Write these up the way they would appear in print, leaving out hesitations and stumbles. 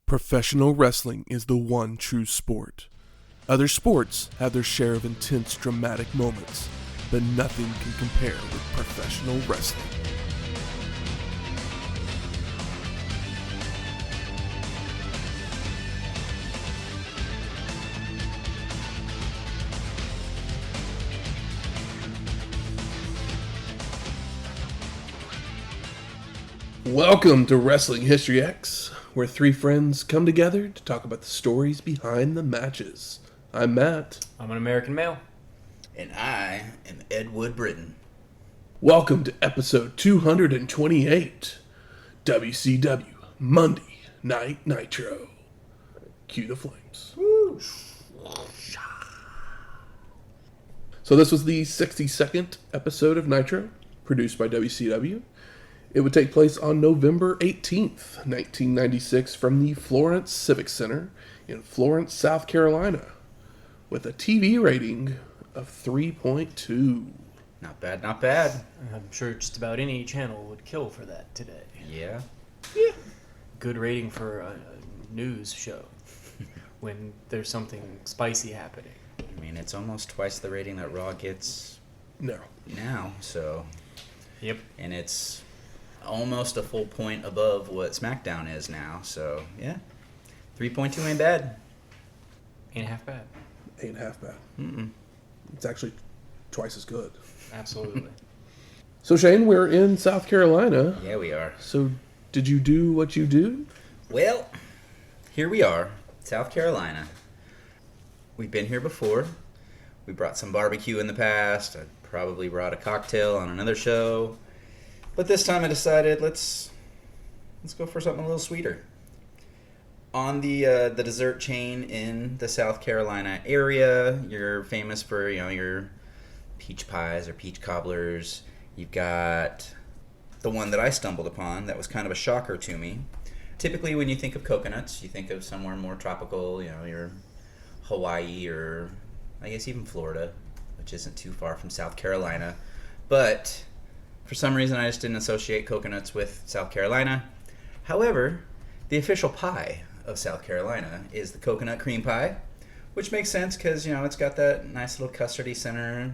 Professional wrestling is the one true sport. Other sports have their share of intense, dramatic moments, but nothing can compare with professional wrestling. Welcome to Wrestling History X, where three friends come together to talk about the stories behind the matches. I'm Matt. I'm an American male. And I am Ed Wood Britton. Welcome to episode 228, WCW Monday Night Nitro. Cue the flames. Woo. So this was the 62nd episode of Nitro, produced by WCW. It would take place on November 18th, 1996, from the Florence Civic Center in Florence, South Carolina, with a TV rating of 3.2. Not bad, not bad. I'm sure just about any channel would kill for that today. Yeah. Good rating for a news show when there's something spicy happening. I mean, it's almost twice the rating that Raw gets No. now, so... Yep. And it's almost a full point above what SmackDown is now, so, yeah. 3.2 ain't bad. Ain't half bad. Ain't half bad. Mm-mm. It's actually twice as good. Absolutely. So Shane, we're in South Carolina. Yeah, we are. So did you do what you do? Well, here we are, South Carolina. We've been here before. We brought some barbecue in the past. I probably brought a cocktail on another show. But this time I decided let's go for something a little sweeter. On the dessert chain in the South Carolina area, you're famous for, your peach pies or peach cobblers. You've got the one that I stumbled upon that was kind of a shocker to me. Typically when you think of coconuts, you think of somewhere more tropical, your Hawaii or I guess even Florida, which isn't too far from South Carolina. But for some reason, I just didn't associate coconuts with South Carolina. However, the official pie of South Carolina is the coconut cream pie, which makes sense because, it's got that nice little custardy center,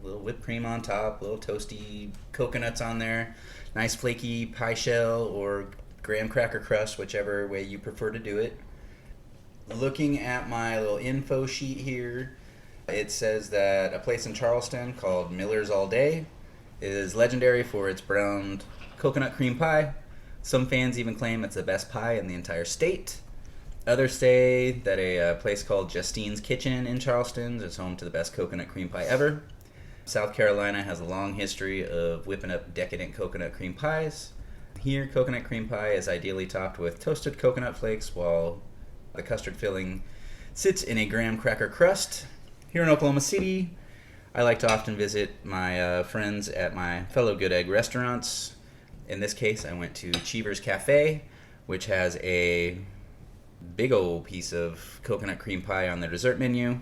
a little whipped cream on top, little toasty coconuts on there, nice flaky pie shell or graham cracker crust, whichever way you prefer to do it. Looking at my little info sheet here, it says that a place in Charleston called Miller's All Day is legendary for its browned coconut cream pie. Some fans even claim it's the best pie in the entire state. Others say that a place called Justine's Kitchen in Charleston is home to the best coconut cream pie ever. South Carolina has a long history of whipping up decadent coconut cream pies. Here, coconut cream pie is ideally topped with toasted coconut flakes, while the custard filling sits in a graham cracker crust. Here in Oklahoma City, I like to often visit my friends at my fellow Good Egg restaurants. In this case, I went to Cheever's Cafe, which has a big old piece of coconut cream pie on their dessert menu.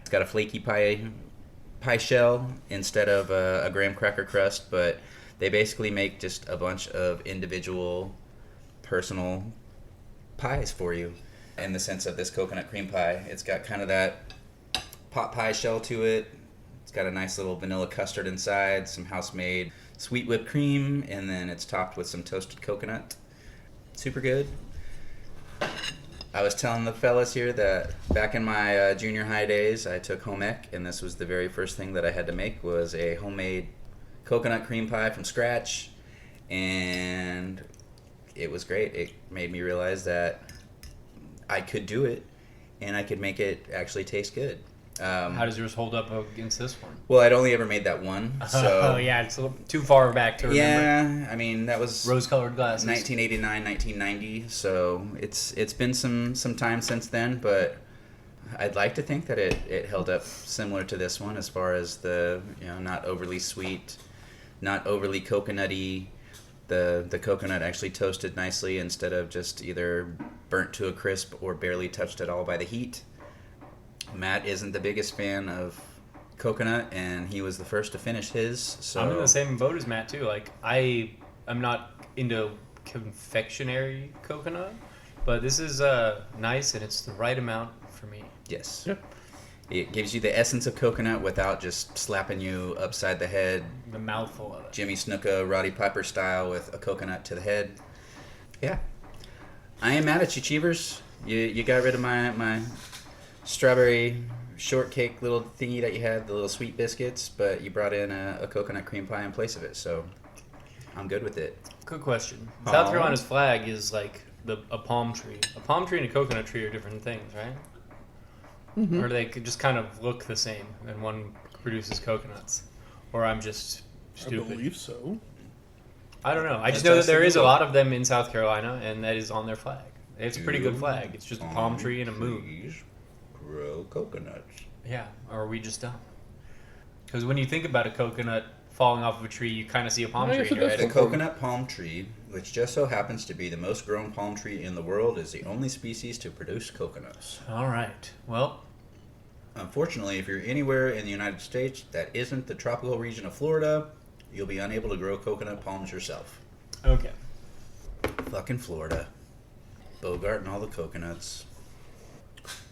It's got a flaky pie shell instead of a graham cracker crust, but they basically make just a bunch of individual personal pies for you. In the sense of this coconut cream pie, it's got kind of that pot pie shell to it. It's got a nice little vanilla custard inside, some house-made sweet whipped cream, and then it's topped with some toasted coconut. Super good. I was telling the fellas here that back in my junior high days, I took home ec, and this was the very first thing that I had to make was a homemade coconut cream pie from scratch, and it was great. It made me realize that I could do it, and I could make it actually taste good. How does yours hold up against this one? Well, I'd only ever made that one. So yeah, it's too far back to remember. Yeah, I mean, that was rose-colored glasses. 1989, 1990, so it's been some time since then, but I'd like to think that it held up similar to this one as far as the, not overly sweet, not overly coconutty. The coconut actually toasted nicely instead of just either burnt to a crisp or barely touched at all by the heat. Matt isn't the biggest fan of coconut, and he was the first to finish his. So I'm in the same boat as Matt too. Like I'm not into confectionery coconut, But this is nice, and it's the right amount for me. Yes. Yeah. It gives you the essence of coconut without just slapping you upside the head. The mouthful of it. Jimmy Snuka, Roddy Piper style with a coconut to the head. Yeah. I ain't mad at you, Cheevers. You got rid of my strawberry shortcake little thingy that you had, the little sweet biscuits, but you brought in a coconut cream pie in place of it, so I'm good with it. Good question. South Carolina's flag is like a palm tree. A palm tree and a coconut tree are different things, right? Mm-hmm. Or they could just kind of look the same, and one produces coconuts. Or I'm just stupid. I believe so. I don't know. I just know that there is a lot of them in South Carolina, and that is on their flag. It's a pretty good flag. It's just a palm tree and a moon. Grow coconuts. Yeah, or are we just dumb? Because when you think about a coconut falling off of a tree, you kind of see a palm I tree guess in your it head. The coconut palm tree, which just so happens to be the most grown palm tree in the world, is the only species to produce coconuts. All right. Well, Unfortunately, if you're anywhere in the United States that isn't the tropical region of Florida, you'll be unable to grow coconut palms yourself. okay. Fucking Florida. Bogart and all the coconuts.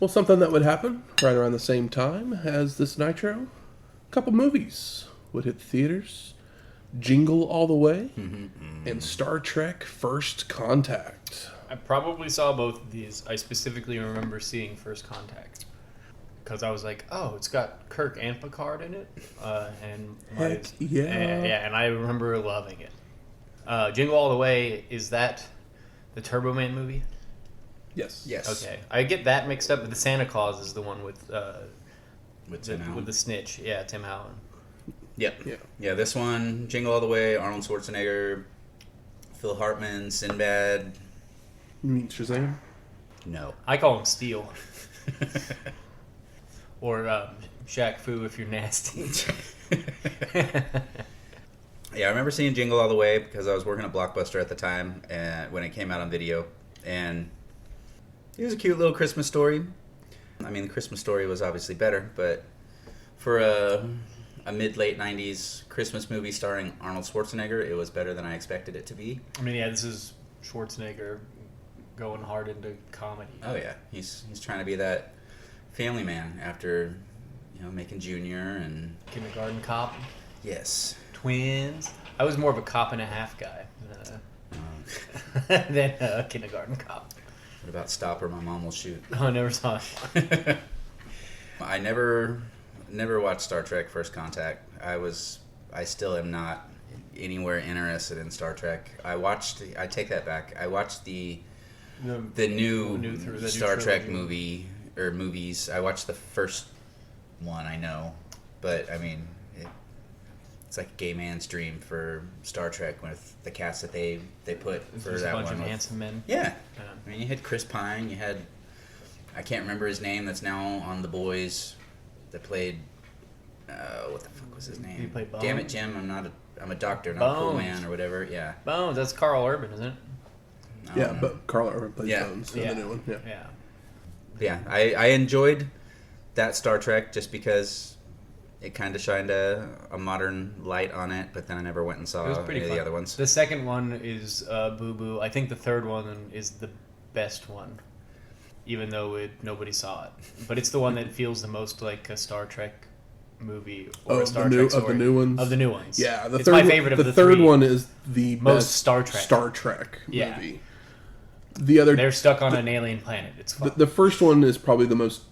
Well, something that would happen right around the same time as this Nitro, a couple movies would hit theaters. Jingle All the Way and Star Trek First Contact. I probably saw both of these. I specifically remember seeing First Contact. Because I was like, oh, it's got Kirk and Picard in it. Heck yeah. And I remember loving it. Jingle All the Way, is that the Turbo Man movie? Yes. Yes. Okay. I get that mixed up, but the Santa Claus is the one with Tim Allen. with the snitch. Yeah, Tim Allen. Yep. Yeah. Yeah, this one, Jingle All the Way, Arnold Schwarzenegger, Phil Hartman, Sinbad. You mean Shazam? No. I call him Steel. Or Shaq Fu if you're nasty. Yeah, I remember seeing Jingle All the Way because I was working at Blockbuster at the time and when it came out on video. And it was a cute little Christmas story. I mean, the Christmas story was obviously better, but for a mid-late 90s Christmas movie starring Arnold Schwarzenegger, it was better than I expected it to be. I mean, yeah, this is Schwarzenegger going hard into comedy. Oh, yeah. He's trying to be that family man after, making Junior and... Kindergarten Cop. Yes. Twins. I was more of a cop and a half guy than a Kindergarten Cop. What about Stop or My Mom Will Shoot? Oh, I never saw it. I never watched Star Trek First Contact. I still am not anywhere interested in Star Trek. I take that back. I watched the new Star Trek movie or movies. I watched the first one, I know, but I mean, it's like a gay man's dream for Star Trek with the cast that they put for There's that a bunch one. of with- handsome men. Yeah. I mean, you had Chris Pine. You had, I can't remember his name. That's now on The Boys. That played, what the fuck was his name? He played Damn it, Bones. Jim. I'm a doctor, not a cool Bones. man or whatever. Yeah. Bones, that's Carl Urban, isn't it? Yeah, but Carl Urban plays Yeah. Bones in Yeah. the new one. Yeah. Yeah. Yeah, I enjoyed that Star Trek just because it kind of shined a modern light on it, but then I never went and saw It was pretty any of fun. the other ones. The second one is Boo Boo. I think the third one is the best one, even though nobody saw it. But it's the one that feels the most like a Star Trek movie or a Star Trek story. Of the new ones? Of the new ones. Yeah, it's my favorite of the third three. one is the Most best Star Trek. Star Trek Yeah. movie. The other, They're stuck on an alien planet. It's fun. the first one is probably the most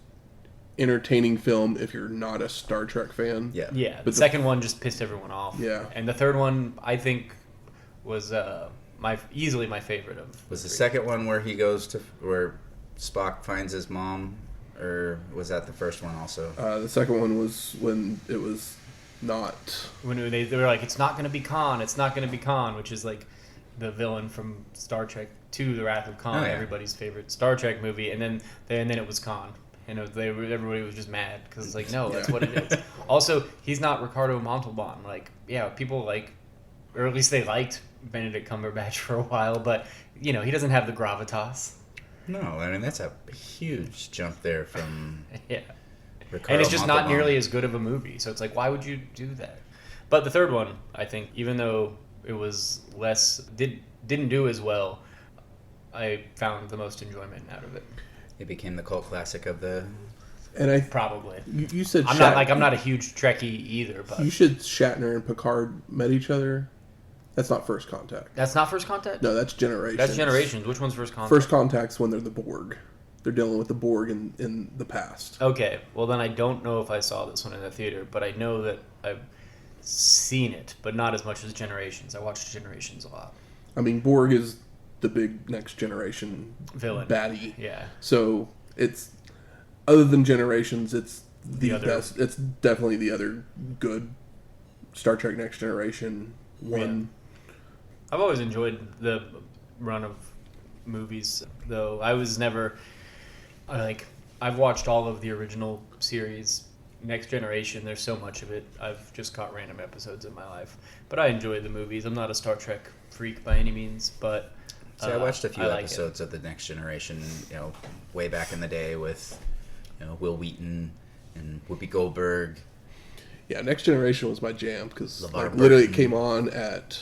entertaining film if you're not a Star Trek fan. Yeah. Yeah, But the the- second one just pissed everyone off. Yeah. And the third one, I think, was easily my favorite of. Was the three. second one where he goes to where Spock finds his mom, or was that the first one also? The second one was when it was not. When they were like, it's not going to be Khan, it's not going to be Khan, which is like the villain from Star Trek 2, The Wrath of Khan, Oh, yeah. everybody's favorite Star Trek movie, and then it was Khan. And everybody was just mad because it's like, no, that's what it is. Also, he's not Ricardo Montalban. Like, yeah, people like, or at least they liked Benedict Cumberbatch for a while, but he doesn't have the gravitas. No, I mean that's a huge jump there from Yeah. Ricardo And it's just not Montalban. nearly as good of a movie. So it's like, why would you do that? But the third one, I think, even though it was didn't do as well, I found the most enjoyment out of it. It became the cult classic of the... And Probably. you said I'm not a huge Trekkie either, but you should Shatner and Picard met each other. That's not First Contact. that's not First Contact? No, that's Generations. That's Generations. Which one's First Contact? First Contact's when they're the Borg. They're dealing with the Borg in the past. Okay, well then I don't know if I saw this one in the theater, but I know that I've seen it, but not as much as Generations. I watched Generations a lot. I mean, Borg is the big Next Generation Villain. baddie. Yeah. So it's, other than Generations, it's the other- best. It's definitely the other good Star Trek Next Generation one. I've always enjoyed the run of movies, though. I was never I've watched all of the original series. Next Generation, there's so much of it. I've just caught random episodes in my life, but I enjoy the movies. I'm not a Star Trek freak by any means, but See, I watched a few like episodes of the Next Generation, way back in the day with, Will Wheaton and Whoopi Goldberg. Yeah, Next Generation was my jam because LeVar literally it Burton. came on at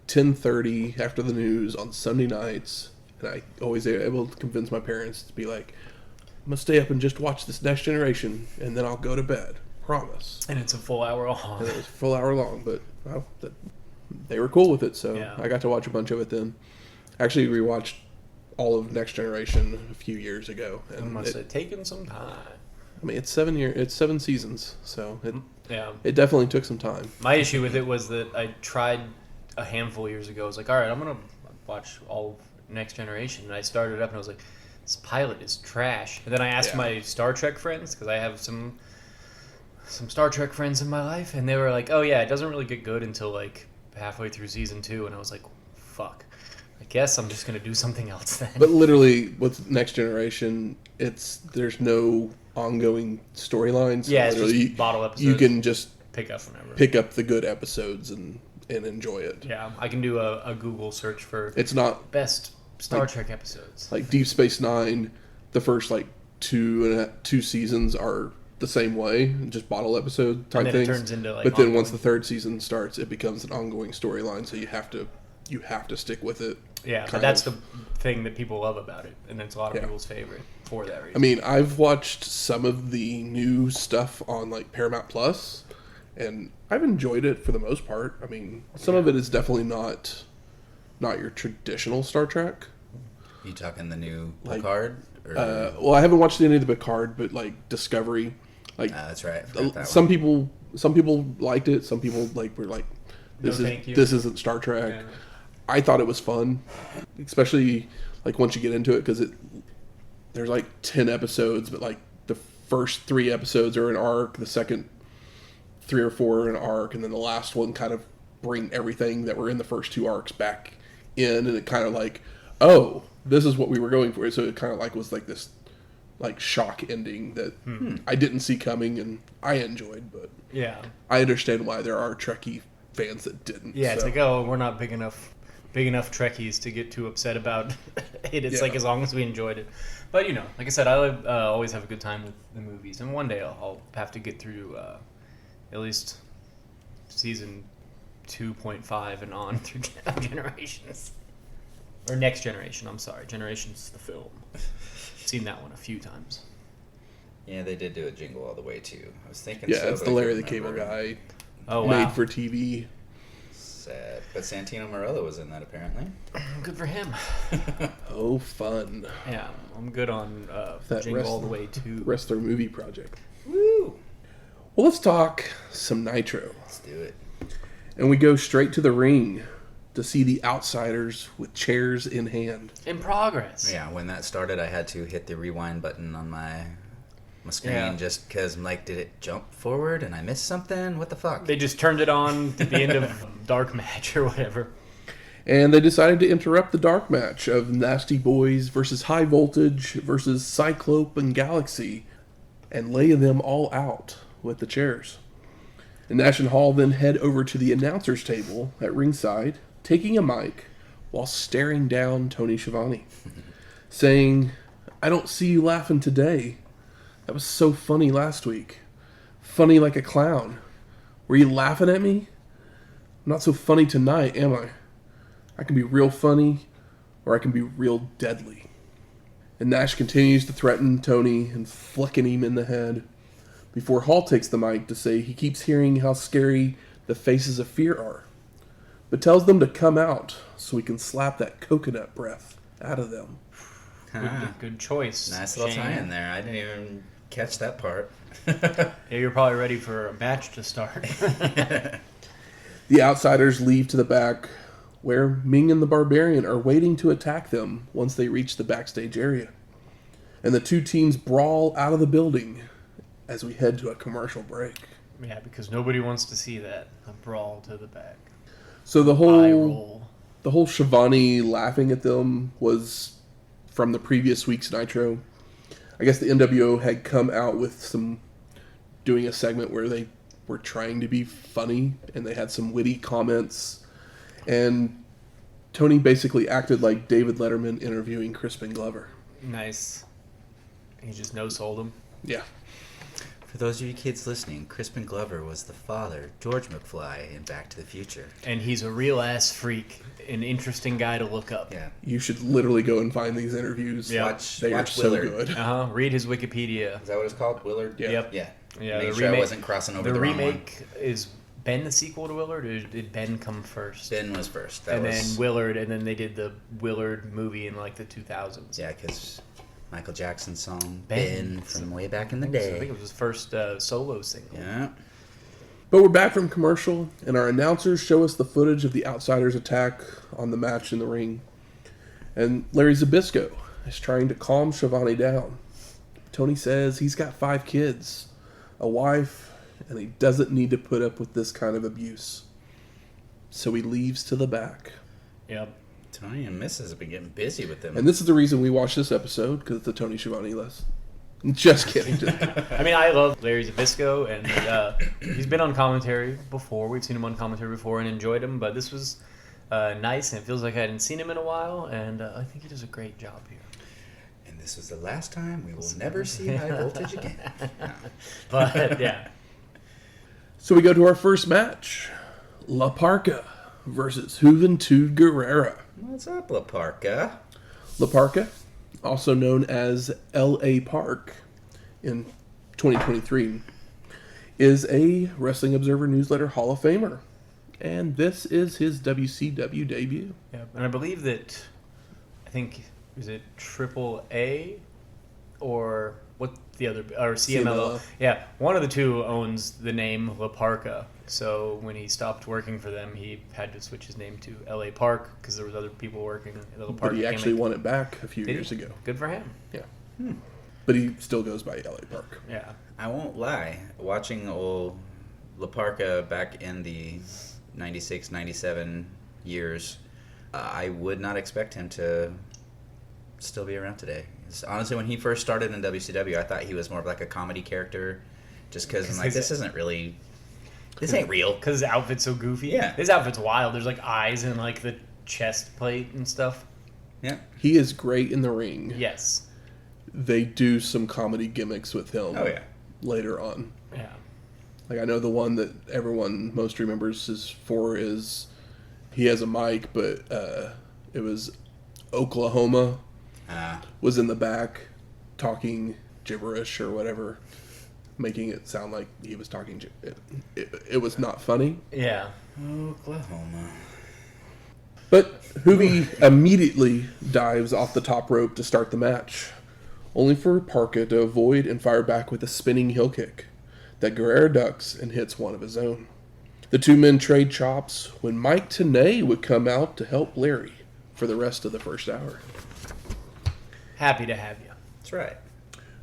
10:30 after the news on Sunday nights, and I always able to convince my parents to be like, I'm gonna stay up and just watch this Next Generation, and then I'll go to bed. Promise. And it's a full hour long. And it was a full hour long, but they were cool with it, so Yeah. I got to watch a bunch of it then. Actually, rewatched all of Next Generation a few years ago, It and must have taken some time. I mean, it's 7 seasons, so Yeah. it definitely took some time. My issue with it was that I tried a handful of years ago. I was like, all right, I'm going to watch all of Next Generation. And I started up and I was like, this pilot is trash. And then I asked Yeah. my Star Trek friends, because I have some Star Trek friends in my life, and they were like, oh yeah, it doesn't really get good until like halfway through season 2. And I was like, fuck. I guess I'm just going to do something else then. But literally, with Next Generation, there's no ongoing storylines. yeah, it's Literally, just bottle episodes. you can just pick up whenever. pick up the good episodes and enjoy it. Yeah, I can do a Google search for It's not best Star Trek episodes. like Deep Space Nine. The first two seasons are the same way, just bottle episode type And then things. it turns into like but then ongoing. once the third season starts, it becomes an ongoing storyline. So you have to stick with it. Yeah, but kind that's of. the thing that people love about it, and it's a lot of Yeah. people's favorite for that reason. I mean, I've watched some of the new stuff on like Paramount Plus, and I've enjoyed it for the most part. I mean, some of it is definitely not your traditional Star Trek. You talking the new Like, Picard? Or, Well, I haven't watched any of the Picard, but like Discovery, like that's right. I forgot that some one. people liked it. Some people were like, this thank you. this isn't Star Trek. Yeah. I thought it was fun, especially like once you get into it, because there's like 10 episodes, but like the first 3 episodes are an arc, the second 3 or 4 are an arc, and then the last one kind of bring everything that were in the first 2 arcs back in, and it kind of like, oh, this is what we were going for. So it kind of like was like this like shock ending that I didn't see coming, and I enjoyed, but Yeah. I understand why there are Trekkie fans that didn't. Yeah, it's so. like, oh, we're not big enough Trekkies to get too upset about it. It's Yeah. like, as long as we enjoyed it. But, like I said, I always have a good time with the movies. And one day I'll have to get through at least season 2.5 and on through Generations. Or Next Generation, I'm sorry. Generations, the film. Seen that one a few times. Yeah, they did do a Jingle All the Way too. I was thinking. Yeah, so, it's but the I Larry the couldn't Cable remember. Guy Oh, made wow. for TV. Sad, but Santino Marella was in that apparently. Good for him. Oh, fun. Yeah, I'm good on That Jingle All the Way too. Wrestler movie project. Woo! Well, let's talk some Nitro. Let's do it. And we go straight to the ring to see the Outsiders with chairs in hand. In progress. Yeah, when that started, I had to hit the rewind button on my screen Yeah. just because I'm like, did it jump forward and I missed something? What the fuck? They just turned it on at the end of Dark Match or whatever. And they decided to interrupt the dark match of Nasty Boys versus High Voltage versus Cyclope and Galaxy and lay them all out with the chairs. And Nash and Hall then head over to the announcer's table at ringside, taking a mic while staring down Tony Schiavone, saying, I don't see you laughing today. That was so funny last week. Funny like a clown. Were you laughing at me? I'm not so funny tonight, am I? I can be real funny, or I can be real deadly. And Nash continues to threaten Tony and flicking him in the head before Hall takes the mic to say he keeps hearing how scary the faces of fear are, but tells them to come out so he can slap that coconut breath out of them. Good choice. Nice little tie in there. I didn't even catch that part. Yeah, you're probably ready for a match to start. The Outsiders leave to the back, where Ming and the Barbarian are waiting to attack them once they reach the backstage area. And the two teams brawl out of the building as we head to a commercial break. Yeah, because nobody wants to see that. A brawl to the back. So the Eye whole roll. Shivani laughing at them was from the previous week's Nitro. I guess the NWO had come out with doing a segment where they were trying to be funny, and they had some witty comments. And Tony basically acted like David Letterman interviewing Crispin Glover. Nice. He just no-sold him. Yeah. For those of you kids listening, Crispin Glover was the father, George McFly, in Back to the Future. And he's a real-ass freak. An interesting guy to look up. Yeah. You should literally go and find these interviews. Yeah. They are Watch so Willard. good. Read his Wikipedia. Is that what it's called? Willard? Yeah. Yep. Yeah. Yeah, Make the sure I remake- wasn't crossing over The the wrong one. remake is Ben the sequel to Willard, or did Ben come first? Ben was first. Then Willard, and then they did the Willard movie in like the 2000s. Yeah, because Michael Jackson's song Ben. Ben from way back in the So I think day. it was his first solo single. Yeah. But we're back from commercial, and our announcers show us the footage of the Outsiders' attack on the match in the ring. And Larry Zbyszko is trying to calm Shivani down. Tony says he's got 5 kids, a wife, and he doesn't need to put up with this kind of abuse. So he leaves to the back. Yep. Tony and Mrs. have been getting busy with them. And this is the reason we watched this episode, because it's the Tony Schiavone list. Just kidding. I mean, I love Larry Zbyszko, and he's been on commentary before. We've seen him on commentary before and enjoyed him, but this was nice, and it feels like I hadn't seen him in a while, and I think he does a great job here. And this was the last time we will never see High Voltage again. No. But, yeah. So we go to our first match. La Parka versus Juventud Guerrera. What's up, La Parka? La Parka, also known as L.A. Park in 2023, is a Wrestling Observer Newsletter Hall of Famer. And this is his WCW debut. Yeah, and I believe that, is it Triple A or what the other, or CMLL? CMLL. Yeah, one of the two owns the name La Parka. So when he stopped working for them, he had to switch his name to L.A. Park because there was other people working at La Park. But he actually won it back a few Did he? years ago. Good for him. Yeah. But he still goes by L.A. Park. Yeah. I won't lie. Watching old La Parka back in the 96, 97 years, I would not expect him to still be around today. Honestly, when he first started in WCW, I thought he was more of like a comedy character just because I'm like, this isn't really... This ain't real. Because his outfit's so goofy. Yeah. His outfit's wild. There's like eyes and like the chest plate and stuff. Yeah. He is great in the ring. Yes. They do some comedy gimmicks with him Oh, yeah. later on. Yeah. Like, I know the one that everyone most remembers is he has a mic, but it was Oklahoma was in the back talking gibberish or whatever, making it sound like he was talking. It was not funny. Yeah. Oklahoma. But Hoovy immediately dives off the top rope to start the match, only for Parka to avoid and fire back with a spinning heel kick that Guerrero ducks and hits one of his own. The two men trade chops when Mike Tenay would come out to help Larry for the rest of the first hour. Happy to have you. That's right.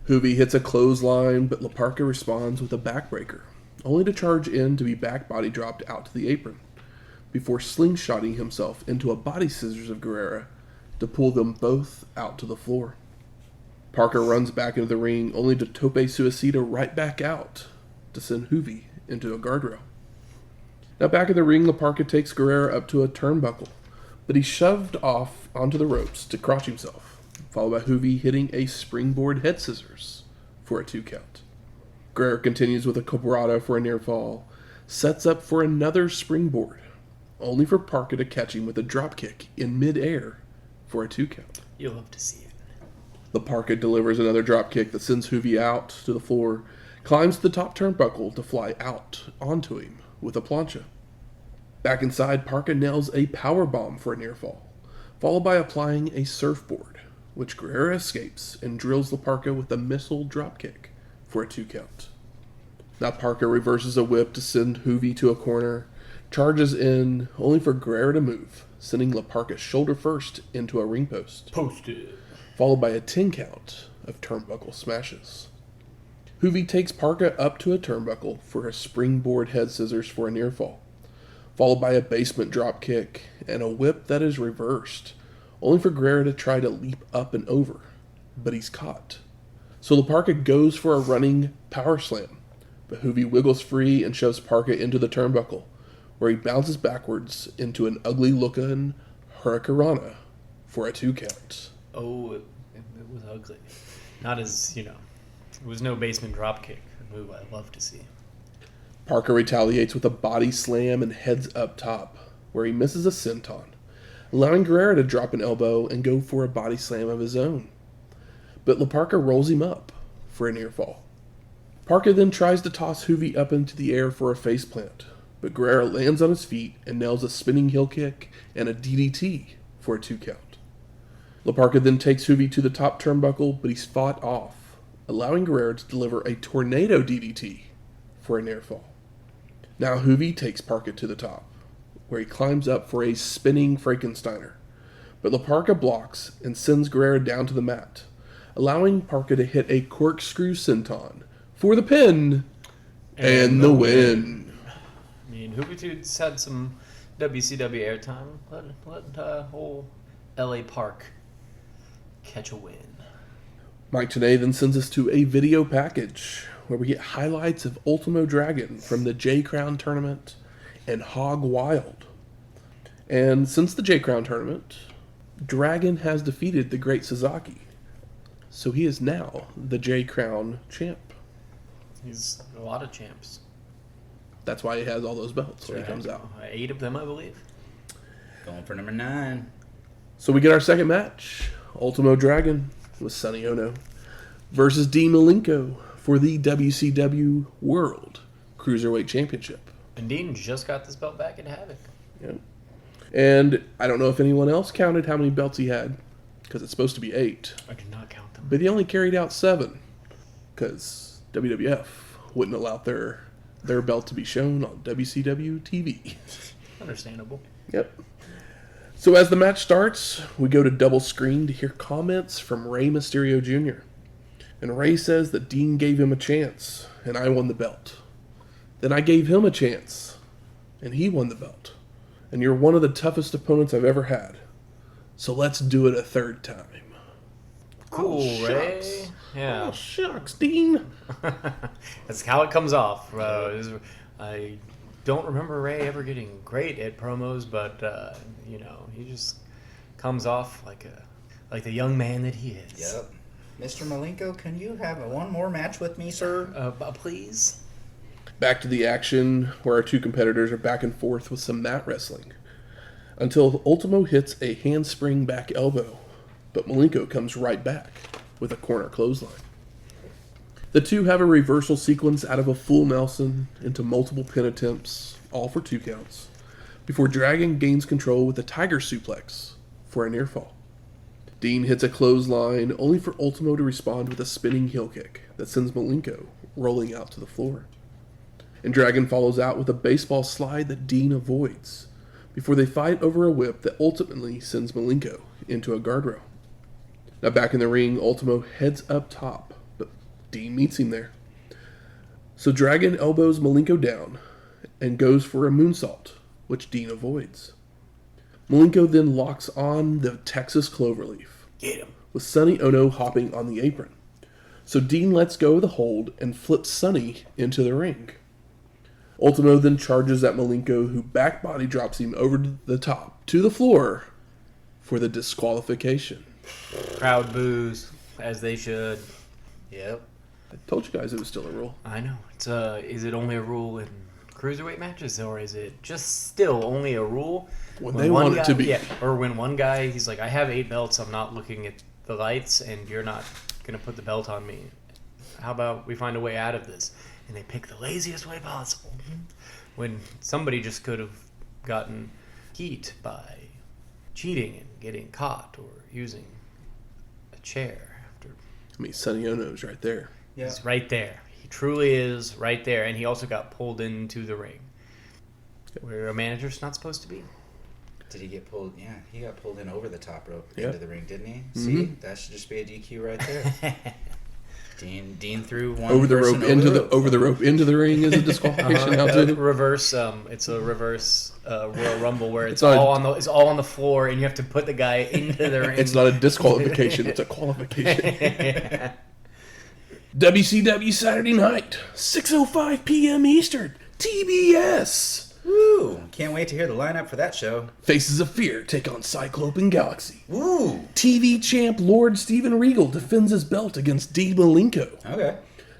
Hoovy hits a clothesline, but Laparca responds with a backbreaker, only to charge in to be back body dropped out to the apron, before slingshotting himself into a body scissors of Guerrera to pull them both out to the floor. Parker runs back into the ring, only to tope suicida right back out to send Hoovy into a guardrail. Now back in the ring, Laparca takes Guerrera up to a turnbuckle, but he's shoved off onto the ropes to crotch himself, followed by Hoovy hitting a springboard head scissors for a 2 count. Guerrero continues with a cobrada for a near fall, sets up for another springboard, only for Parker to catch him with a dropkick in midair for a 2 count. You'll love to see it. The Parka delivers another drop kick that sends Hugh out to the floor, climbs the top turnbuckle to fly out onto him with a plancha. Back inside, Parka nails a power bomb for a near fall, followed by applying a surfboard, which Guerrera escapes and drills the Parka with a missile drop kick for a 2 count. Now Parka reverses a whip to send Hugh to a corner, charges in, only for Guerrera to move, sending La Parka shoulder first into a ring post. Posted. Followed by a 10 count of turnbuckle smashes. Hugh takes Parka up to a turnbuckle for a springboard head scissors for a near fall, followed by a basement drop kick and a whip that is reversed, only for Guerrero to try to leap up and over, but he's caught. So La Parka goes for a running power slam, but Hugh wiggles free and shoves Parka into the turnbuckle, where he bounces backwards into an ugly-looking hurricanrana for a 2 count. Oh, it was ugly. Not as, it was no basement dropkick. A move I love to see. Parka retaliates with a body slam and heads up top, where he misses a senton, allowing Guerrero to drop an elbow and go for a body slam of his own. But La Parka rolls him up for a near fall. Parka then tries to toss Hugh up into the air for a faceplant, but Guerrero lands on his feet and nails a spinning heel kick and a DDT for a 2 count. La Parka then takes Hugh to the top turnbuckle, but he's fought off, allowing Guerrero to deliver a tornado DDT for a near fall. Now Hugh takes Parka to the top, where he climbs up for a spinning Frankensteiner, but La Parka blocks and sends Guerrero down to the mat, allowing Parka to hit a corkscrew senton for the pin and the win. I mean, Juventud had some WCW airtime. Let whole LA Park catch a win. Mike Tenay then sends us to a video package where we get highlights of Ultimo Dragon from the J-Crown tournament and Hog Wild. And since the J-Crown tournament, Dragon has defeated the Great Sasaki. So he is now the J-Crown champ. He's a lot of champs. That's why he has all those belts when he comes out. 8 of them, I believe. Going for number 9. So we get our second match. Ultimo Dragon with Sonny Onoo versus Dean Malenko for the WCW World Cruiserweight Championship. And Dean just got this belt back at Havoc. Yep. And I don't know if anyone else counted how many belts he had, because it's supposed to be 8. I did not count them. But he only carried out 7, because WWF wouldn't allow their belt to be shown on WCW TV. Understandable. Yep. So as the match starts, we go to double screen to hear comments from Rey Mysterio Jr. And Rey says that Dean gave him a chance, and I won the belt. Then I gave him a chance, and he won the belt. And you're one of the toughest opponents I've ever had. So let's do it a third time. Cool, Oh, Ray. shucks. Yeah. Oh, shucks, Dean. That's how it comes off. I don't remember Ray ever getting great at promos, but he just comes off like the young man that he is. Yep. Mr. Malenko, can you have one more match with me, sir? Please. Back to the action, where our two competitors are back and forth with some mat wrestling, until Ultimo hits a handspring back elbow, but Malenko comes right back with a corner clothesline. The two have a reversal sequence out of a full Nelson into multiple pin attempts, all for 2 counts, before Dragon gains control with a tiger suplex for a near fall. Dean hits a clothesline, only for Ultimo to respond with a spinning heel kick that sends Malenko rolling out to the floor. And Dragon follows out with a baseball slide that Dean avoids, before they fight over a whip that ultimately sends Malenko into a guardrail. Now back in the ring, Ultimo heads up top, but Dean meets him there. So Dragon elbows Malenko down and goes for a moonsault, which Dean avoids. Malenko then locks on the Texas Cloverleaf, Get him. with Sonny Onoo hopping on the apron. So Dean lets go of the hold and flips Sonny into the ring. Ultimo then charges at Malenko, who back body drops him over the top to the floor for the disqualification. Crowd boos, as they should. Yep. I told you guys it was still a rule. I know. It's is it only a rule in cruiserweight matches, or is it just still only a rule When they want it to be. Yeah, or when one guy, he's like, I have 8 belts, I'm not looking at the lights, and you're not going to put the belt on me. How about we find a way out of this? And they pick the laziest way possible. When somebody just could have gotten heat by cheating and getting caught or using a chair. I mean, Sonny Onoo's right there. Yeah. He's right there. He truly is right there. And he also got pulled into the ring, where a manager's not supposed to be. Did he get pulled? Yeah, he got pulled in over the top rope Yeah. into the ring, didn't he? Mm-hmm. See, that should just be a DQ right there. Dean threw one Over the person rope over the rope into the ring is a disqualification now too. Reverse. It's a reverse Royal Rumble where it's not all on the floor, and you have to put the guy into the ring. It's not a disqualification; it's a qualification. WCW Saturday night, 6:05 p.m. Eastern, TBS. Woo! Can't wait to hear the lineup for that show. Faces of Fear take on Cyclope and Galaxy. Woo! TV champ Lord Steven Regal defends his belt against Dean Malenko. Okay.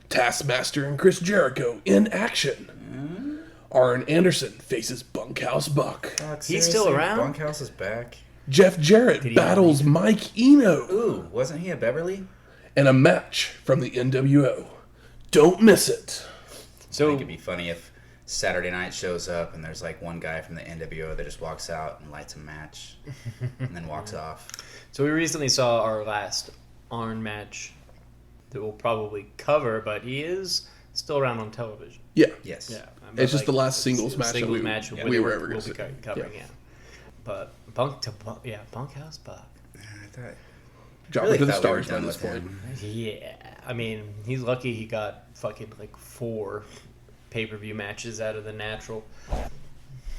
Taskmaster and Chris Jericho in action. Arn Anderson faces Bunkhouse Buck. God, He's still seriously? around? Bunkhouse is back. Jeff Jarrett he battles Mike Eno. Ooh, wasn't he a Beverly? And a match from the NWO. Don't miss it. I So think it'd be funny if Saturday night shows up and there's like one guy from the NWO that just walks out and lights a match and then walks off. So we recently saw our last Arn match that we'll probably cover, but he is still around on television. Yeah. Yes. Yeah, It's just the last singles match that we were ever we'll going be to see. covering. Yeah. Yeah, but Bunkhouse Buck. I thought. Drop Really it to the thought we were stars by done this with point. him. Yeah, I mean he's lucky he got fucking like 4 pay-per-view matches out of the natural.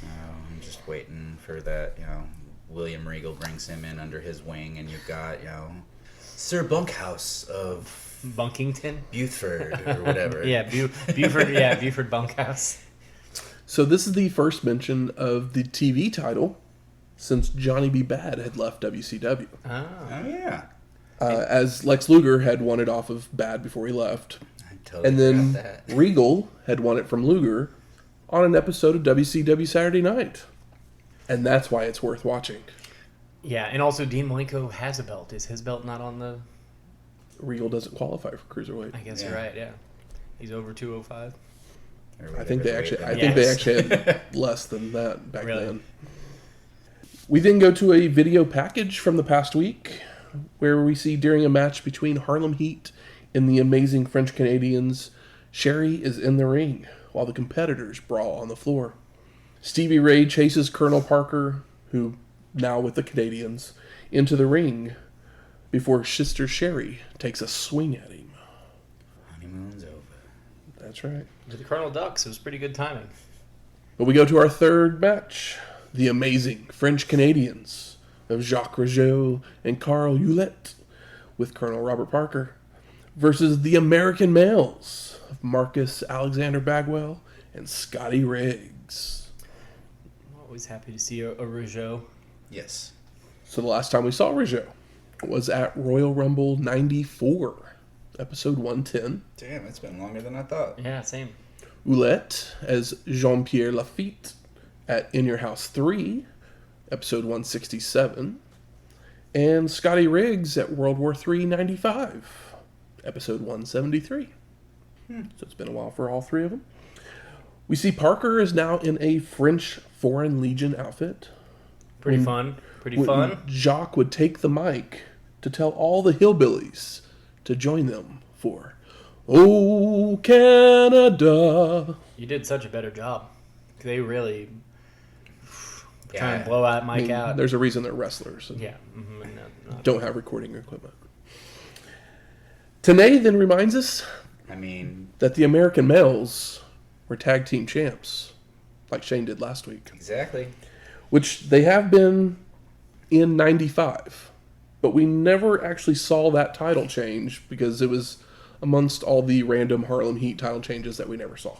I'm just waiting for that, William Regal brings him in under his wing and you've got, Sir Bunkhouse of Bunkington. Buford or whatever. Yeah, Buford. Yeah, Buford Bunkhouse. So this is the first mention of the TV title since Johnny B. Bad had left WCW. Oh. Oh, yeah. As Lex Luger had won it off of Bad before he left. I totally And then forgot that. Regal had won it from Luger on an episode of WCW Saturday Night. And that's why it's worth watching. Yeah, and also Dean Malenko has a belt. Is his belt not on the... Regal doesn't qualify for Cruiserweight. I guess Yeah. you're right, yeah. He's over 205. Or I whatever think they the actually weight I limit think they is. actually had less than that back Really? then. We then go to a video package from the past week where we see during a match between Harlem Heat and the Amazing French Canadians, Sherry is in the ring while the competitors brawl on the floor. Stevie Ray chases Colonel Parker, who now with the Canadians, into the ring before Sister Sherry takes a swing at him. Honeymoon's over. That's right. With the Colonel Ducks, it was pretty good timing. But we go to our third match. The Amazing French Canadians of Jacques Rougeau and Carl Ouellet with Colonel Robert Parker versus the American Males of Marcus Alexander Bagwell and Scotty Riggs. I'm always happy to see a Rougeau. Yes. So the last time we saw Rougeau was at Royal Rumble 94, episode 110. Damn, it's been longer than I thought. Yeah, same. Ouellet as Jean-Pierre Lafitte at In Your House 3, episode 167. And Scotty Riggs at World War III 95, episode 173. So it's been a while for all three of them. We see Parker is now in a French Foreign Legion outfit. Pretty When- fun. Pretty when fun. Jacques would take the mic to tell all the hillbillies to join them for Oh Canada. You did such a better job. They really Yeah. try and blow that I mic mean, out. there's a reason they're wrestlers and Yeah. don't have recording equipment. Tenay then reminds us I mean, that the American Males were tag team champs, like Shane did last week, exactly. which they have been in 95. But we never actually saw that title change because it was amongst all the random Harlem Heat title changes that we never saw.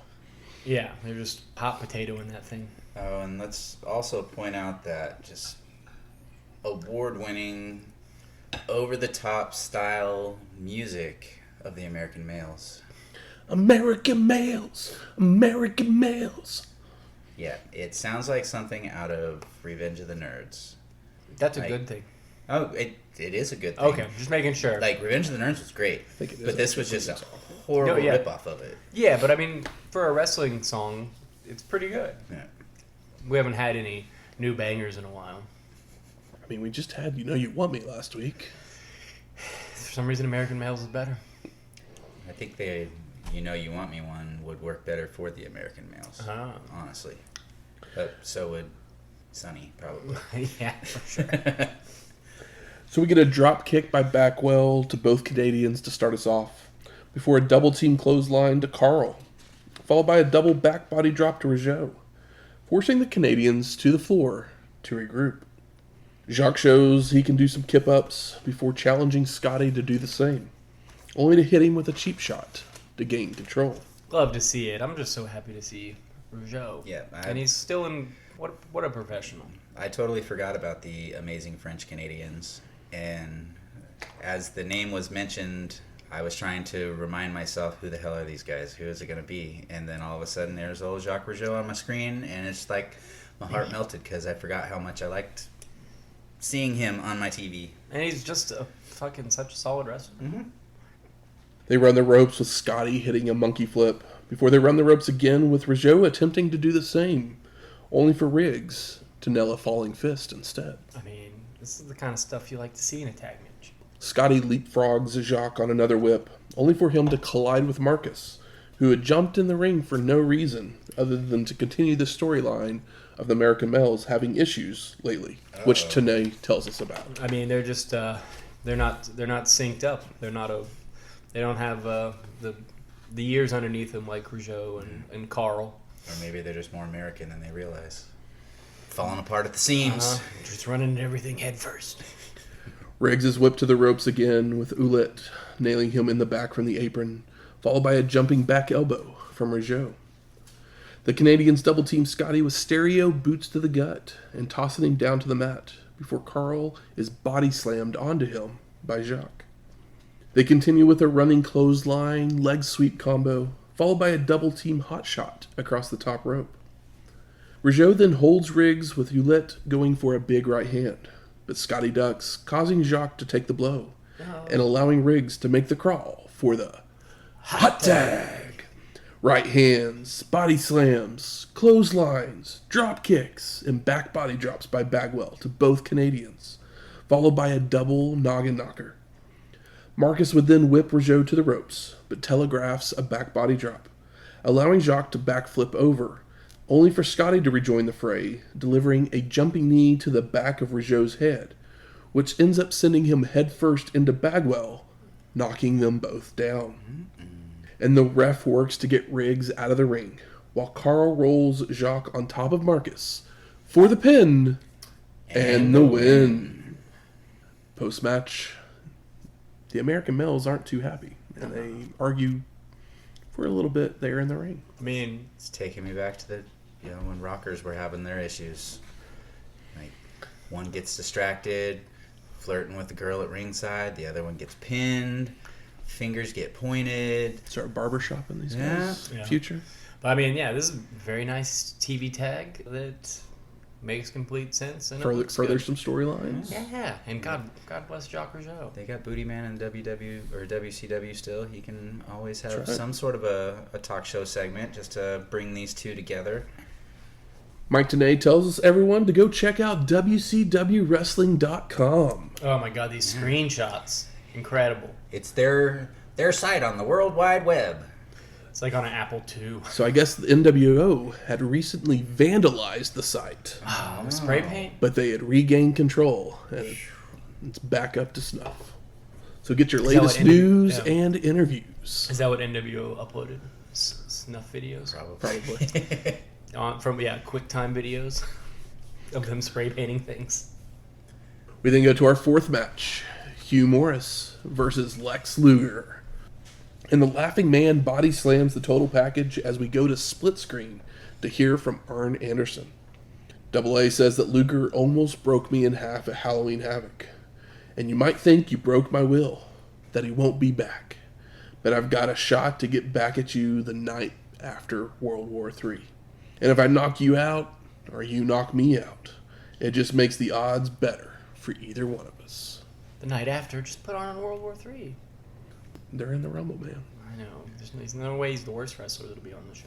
Yeah, they're just hot potato in that thing. Oh, and let's also point out that just award-winning, over-the-top style music of the American Males. American Males, American Males. Yeah, it sounds like something out of Revenge of the Nerds. That's a good thing. Oh, it is a good thing. Okay, just making sure. Like, Revenge of the Nerds was great, but this was just a horrible ripoff of it. Yeah, but I mean, for a wrestling song, it's pretty good. Yeah. We haven't had any new bangers in a while. I mean, we just had You Know You Want Me last week. For some reason, American Males is better. I think You Know You Want Me one would work better for the American Males, honestly. But so would Sonny, probably. Yeah, for sure. So we get a drop kick by Bagwell to both Canadians to start us off, before a double team clothesline to Carl, followed by a double back body drop to Rougeau, forcing the Canadians to the floor to regroup. Jacques shows he can do some kip-ups before challenging Scotty to do the same, only to hit him with a cheap shot to gain control. Love to see it. I'm just so happy to see Rougeau. Yeah, and he's still in... What a professional. I totally forgot about the amazing French Canadians, and as the name was mentioned, I was trying to remind myself, who the hell are these guys? Who is it going to be? And then all of a sudden, there's old Jacques Rougeau on my screen, and it's like my heart melted because I forgot how much I liked seeing him on my TV. And he's just such a solid wrestler. Mm-hmm. They run the ropes with Scotty hitting a monkey flip, before they run the ropes again with Rougeau attempting to do the same, only for Riggs to nail a falling fist instead. I mean, this is the kind of stuff you like to see in a tag match. Scotty leapfrogs Jacques on another whip, only for him to collide with Marcus, who had jumped in the ring for no reason other than to continue the storyline of the American Males having issues lately, which Tenay tells us about. I mean, they're just they're not synced up. They don't have the years underneath them like Rougeau and Carl. Or maybe they're just more American than they realize. Falling apart at the seams. Just running everything head first. Riggs is whipped to the ropes again with Ouellet nailing him in the back from the apron, followed by a jumping back elbow from Rougeau. The Canadians double-team Scotty with stereo boots to the gut and tossing him down to the mat before Carl is body slammed onto him by Jacques. They continue with a running clothesline leg sweep combo, followed by a double-team hot shot across the top rope. Rougeau then holds Riggs with Ouellet going for a big right hand, but Scotty ducks, causing Jacques to take the blow, and allowing Riggs to make the crawl for the hot tag. Right hands, body slams, clotheslines, drop kicks, and back body drops by Bagwell to both Canadians, followed by a double noggin knocker. Marcus would then whip Rougeau to the ropes, but telegraphs a back body drop, allowing Jacques to backflip over, only for Scotty to rejoin the fray, delivering a jumping knee to the back of Rougeau's head, which ends up sending him headfirst into Bagwell, knocking them both down. And the ref works to get Riggs out of the ring, while Carl rolls Jacques on top of Marcus for the pin and the win. Post-match, the American Males aren't too happy, and they argue for a little bit there in the ring. I mean, it's taking me back to when rockers were having their issues. Like, one gets distracted, flirting with the girl at ringside, the other one gets pinned, fingers get pointed. Start barbershopping these guys. Yeah. Future. But I mean, this is a very nice TV tag that makes complete sense. And further some storylines. Yeah, and God bless Jacques Rougeau. They got Booty Man in WW or WCW still. He can always have right. some sort of a talk show segment just to bring these two together. Mike Tenay tells us everyone to go check out WCWWrestling.com. Oh my God, these screenshots. Incredible. It's their site on the World Wide Web. It's like on an Apple II. So I guess the NWO had recently vandalized the site. Spray paint? But they had regained control, and it's back up to snuff. So get your latest news and interviews. Is that what NWO uploaded? Snuff videos? Probably. From QuickTime videos of them spray painting things. We then go to our fourth match. Hugh Morrus versus Lex Luger. And the Laughing Man body slams the total package as we go to split screen to hear from Arn Anderson. Double A says that Luger almost broke me in half at Halloween Havoc. And you might think you broke my will, that he won't be back. But I've got a shot to get back at you the night after World War III. And if I knock you out, or you knock me out, it just makes the odds better for either one of us. The night after, just put on World War III. They're in the Rumble, man. I know. There's no way he's the worst wrestler that'll be on the show.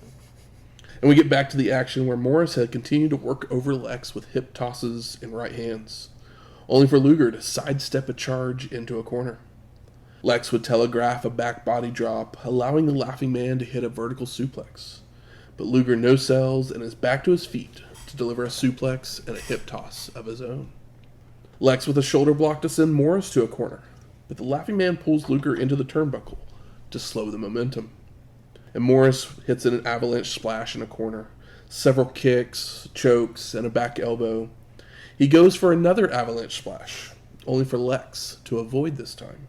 And we get back to the action where Morrus had continued to work over Lex with hip tosses and right hands, only for Luger to sidestep a charge into a corner. Lex would telegraph a back body drop, allowing the Laughing Man to hit a vertical suplex. But Luger no-sells and is back to his feet to deliver a suplex and a hip toss of his own. Lex with a shoulder block to send Morrus to a corner, but the Laughing Man pulls Luger into the turnbuckle to slow the momentum. And Morrus hits an avalanche splash in a corner, several kicks, chokes, and a back elbow. He goes for another avalanche splash, only for Lex to avoid this time.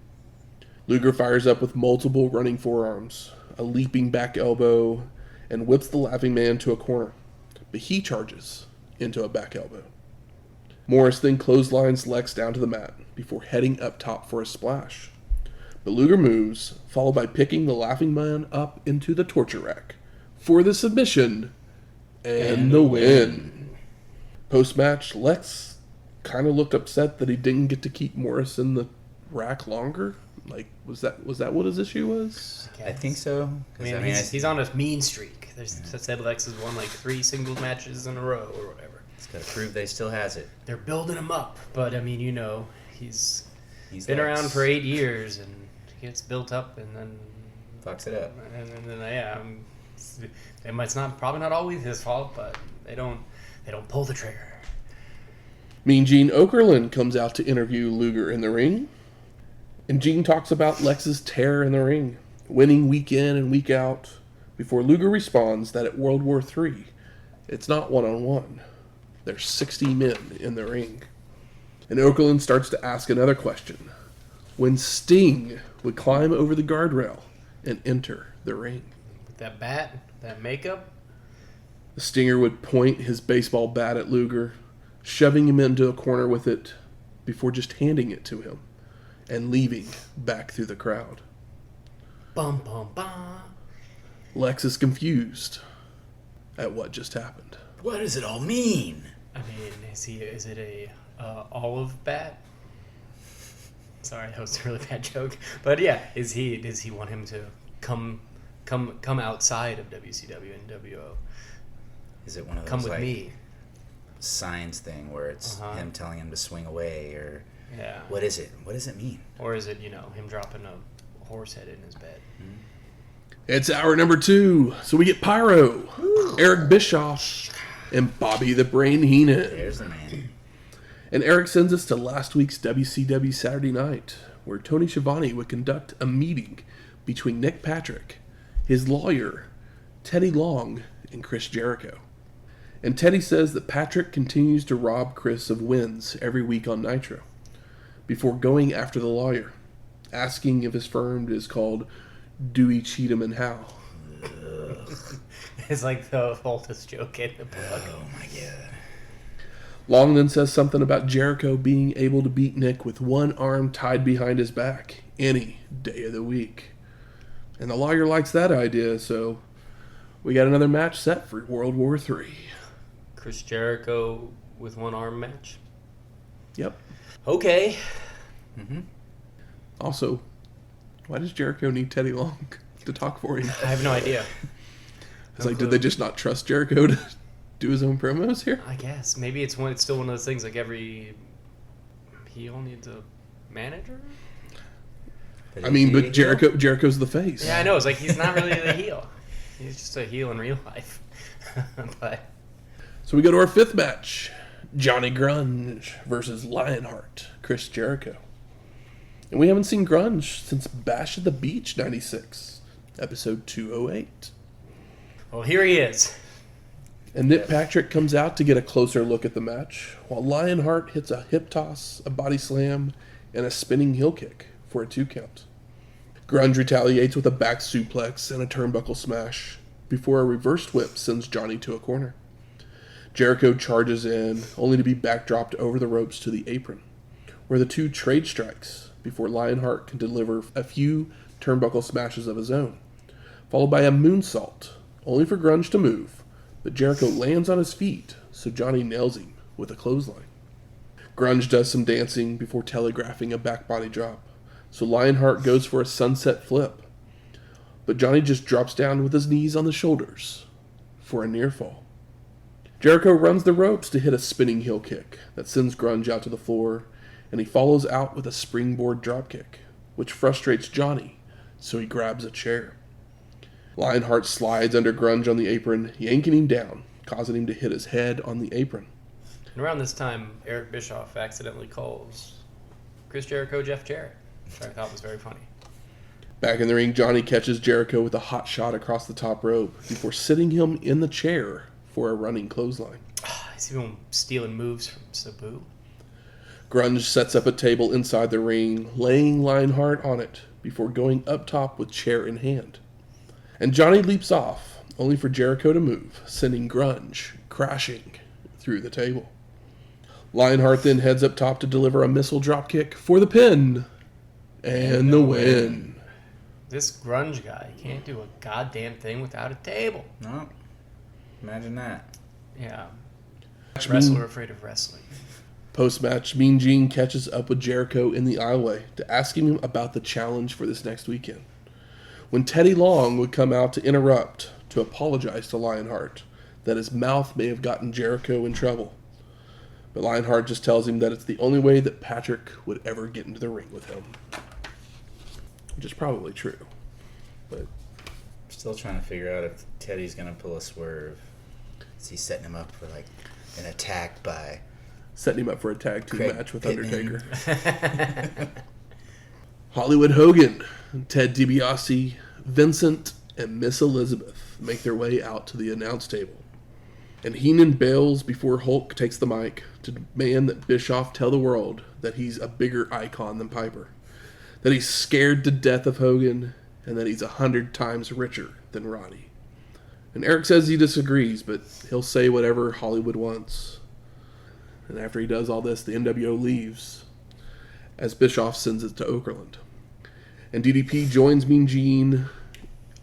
Luger fires up with multiple running forearms, a leaping back elbow, and whips the Laughing Man to a corner, but he charges into a back elbow. Morrus then clotheslines Lex down to the mat before heading up top for a splash. But Luger moves, followed by picking the Laughing Man up into the torture rack for the submission and the win. Post-match, Lex kind of looked upset that he didn't get to keep Morrus in the rack longer. Like, was that what his issue was? I think so. I mean, he's on a mean streak. Said Lex has won like 3 singles matches in a row or whatever. He's got to prove that he still has it. They're building him up, but I mean, he's been Lex. around for 8 years and gets built up and then Fucks it up. And then it's probably not always his fault, but they don't pull the trigger. Mean Gene Okerlund comes out to interview Luger in the ring. And Gene talks about Lex's tear in the ring, winning week in and week out, before Luger responds that at World War III, it's not one-on-one. There's 60 men in the ring. And Okerlund starts to ask another question. When Sting would climb over the guardrail and enter the ring. With that bat, that makeup. The Stinger would point his baseball bat at Luger, shoving him into a corner with it before just handing it to him and leaving back through the crowd. Bum, bum, bum. Lex is confused at what just happened. What does it all mean? I mean, is it a olive bat? Sorry, that was a really bad joke. But yeah, does he want him to come outside of WCW and WO? Is it one of those come with me? Signs thing where it's him telling him to swing away, or yeah? What is it? What does it mean? Or is it him dropping a horse head in his bed? It's hour number 2, so we get Pyro, Eric Bischoff, and Bobby the Brain Heenan. There's the man. And Eric sends us to last week's WCW Saturday Night, where Tony Schiavone would conduct a meeting between Nick Patrick, his lawyer, Teddy Long, and Chris Jericho. And Teddy says that Patrick continues to rob Chris of wins every week on Nitro, before going after the lawyer, asking if his firm is called Dewey, Cheatham, and Howe. It's like the oldest joke in the book. Oh my god. Long then says something about Jericho being able to beat Nick with one arm tied behind his back any day of the week. And the lawyer likes that idea, so we got another match set for World War III. Chris Jericho with one arm match. Yep. Okay. Also, why does Jericho need Teddy Long to talk for him? I have no idea. It's like, did they just not trust Jericho to do his own promos here? I guess. Maybe it's still one of those things like every heel needs a manager? I mean, but Jericho's the face. Yeah, I know. It's like he's not really the heel. He's just a heel in real life. But So we go to our 5th match. Johnny Grunge versus Lionheart, Chris Jericho. And we haven't seen Grunge since Bash at the Beach 96, episode 208. well, here he is. And Nick Patrick comes out to get a closer look at the match, while Lionheart hits a hip toss, a body slam, and a spinning heel kick for a 2 count. Grunge retaliates with a back suplex and a turnbuckle smash, before a reversed whip sends Johnny to a corner. Jericho charges in, only to be backdropped over the ropes to the apron, where the 2 trade strikes before Lionheart can deliver a few turnbuckle smashes of his own, followed by a moonsault, only for Grunge to move, But Jericho lands on his feet, so Johnny nails him with a clothesline. Grunge does some dancing before telegraphing a back body drop, so Lionheart goes for a sunset flip. But Johnny just drops down with his knees on the shoulders for a near fall. Jericho runs the ropes to hit a spinning heel kick that sends Grunge out to the floor, and he follows out with a springboard dropkick, which frustrates Johnny, so he grabs a chair. Lionheart slides under Grunge on the apron, yanking him down, causing him to hit his head on the apron. And around this time, Eric Bischoff accidentally calls Chris Jericho Jeff Jarrett, which I thought was very funny. Back in the ring, Johnny catches Jericho with a hot shot across the top rope before sitting him in the chair for a running clothesline. I see him stealing moves from Sabu. Grunge sets up a table inside the ring, laying Lionheart on it before going up top with chair in hand. And Johnny leaps off, only for Jericho to move, sending Grunge crashing through the table. Lionheart then heads up top to deliver a missile dropkick for the pin and the win. This Grunge guy can't do a goddamn thing without a table. No. Imagine that. Yeah. Wrestler afraid of wrestling. Post-match, Mean Gene catches up with Jericho in the aisleway to ask him about the challenge for this next weekend. When Teddy Long would come out to interrupt to apologize to Lionheart that his mouth may have gotten Jericho in trouble. But Lionheart just tells him that it's the only way that Patrick would ever get into the ring with him. Which is probably true. But Still trying to figure out if Teddy's going to pull a swerve. Is he setting him up for like an attack by setting him up for a tag team match with Pittman. Undertaker. Hollywood Hogan, Ted DiBiase, Vincent, and Miss Elizabeth make their way out to the announce table. And Heenan bails before Hulk takes the mic to demand that Bischoff tell the world that he's a bigger icon than Piper, that he's scared to death of Hogan, and that he's 100 times richer than Roddy. And Eric says he disagrees, but he'll say whatever Hollywood wants. And after he does all this, the NWO leaves, as Bischoff sends it to Okerlund. And DDP joins Mean Gene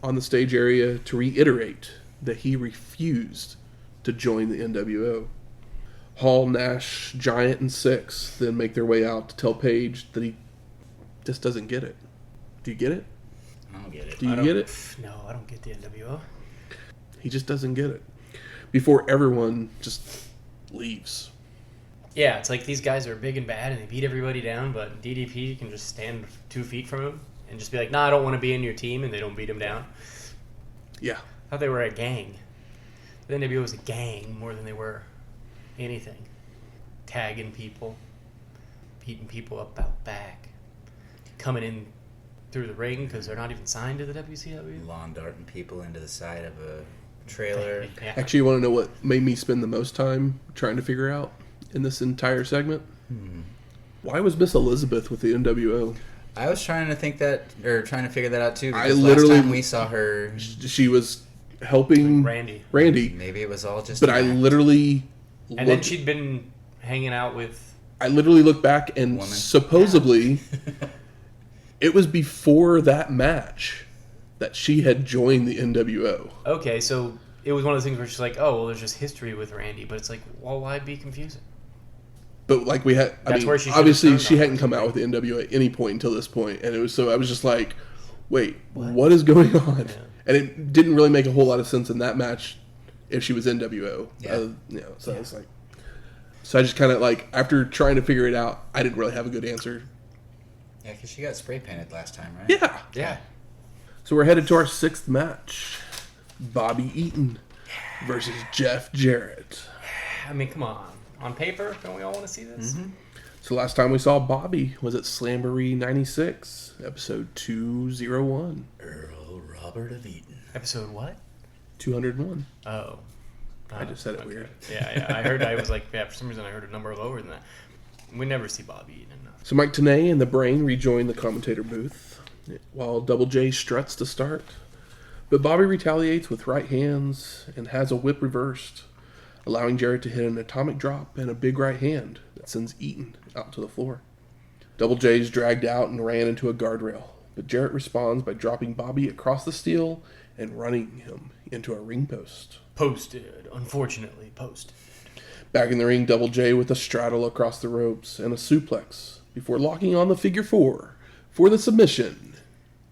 on the stage area to reiterate that he refused to join the NWO. Hall, Nash, Giant, and Six then make their way out to tell Paige that he just doesn't get it. Do you get it? I don't get it. Do you get it? No, I don't get the NWO. He just doesn't get it. Before everyone just leaves. Yeah, it's like these guys are big and bad and they beat everybody down, but DDP can just stand 2 feet from him and just be like, nah, I don't want to be in your team, and they don't beat him down. Yeah. I thought they were a gang. The NWO was a gang more than they were anything. Tagging people, beating people up out back, coming in through the ring because they're not even signed to the WCW. Lawn darting people into the side of a trailer. Yeah. Actually, you want to know what made me spend the most time trying to figure out in this entire segment? Why was Miss Elizabeth with the NWO? I was trying to think that, or trying to figure that out too. I Because literally- last time we saw her, She was helping Randy. maybe it was all just. But an I act. literally And then she'd been hanging out with... I literally looked back and Woman. supposedly it was before that match that she had joined the NWO. Okay, so it was one of those things where she's like, oh, well, there's just history with Randy. But it's like, well, why be confusing? But like we had, I That's mean, where she should've obviously turned she on hadn't her. come out with the NWO at any point until this point, and it was so I was just like, wait, what is going on? Yeah. And it didn't really make a whole lot of sense in that match if she was NWO. Yeah. So I was like, so I just kind of like after trying to figure it out, I didn't really have a good answer. Yeah, because she got spray painted last time, right? Yeah. Yeah. So we're headed to our 6th match: Bobby Eaton versus Jeff Jarrett. I mean, come on. On paper, don't we all want to see this? Mm-hmm. So last time we saw Bobby was at Slamboree 96, episode 201. Earl Robert of Eaton. Episode what? 201. Oh. I just said it weird. Yeah. I heard, I was like, yeah, for some reason I heard a number lower than that. We never see Bobby Eaton enough. So Mike Tenay and the Brain rejoin the commentator booth, while Double J struts to start. But Bobby retaliates with right hands and has a whip reversed, allowing Jarrett to hit an atomic drop and a big right hand that sends Eaton out to the floor. Double J's dragged out and ran into a guardrail, but Jarrett responds by dropping Bobby across the steel and running him into a ring post. Posted. Unfortunately, posted. Back in the ring, Double J with a straddle across the ropes and a suplex before locking on the figure 4 for the submission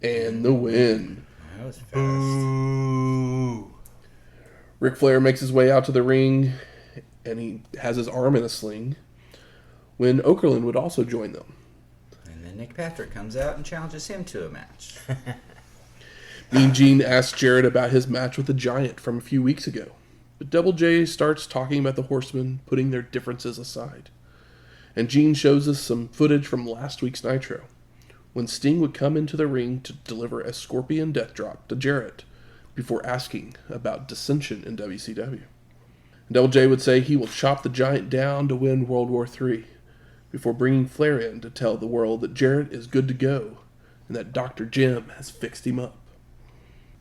and the win. That was fast. Boo. Ric Flair makes his way out to the ring, and he has his arm in a sling, when Okerlund would also join them. And then Nick Patrick comes out and challenges him to a match. Mean Gene asks Jarrett about his match with the Giant from a few weeks ago, but Double J starts talking about the Horsemen putting their differences aside. And Gene shows us some footage from last week's Nitro, when Sting would come into the ring to deliver a Scorpion Death Drop to Jarrett before asking about dissension in WCW. And Double J would say he will chop the Giant down to win World War III, before bringing Flair in to tell the world that Jarrett is good to go and that Dr. Jim has fixed him up.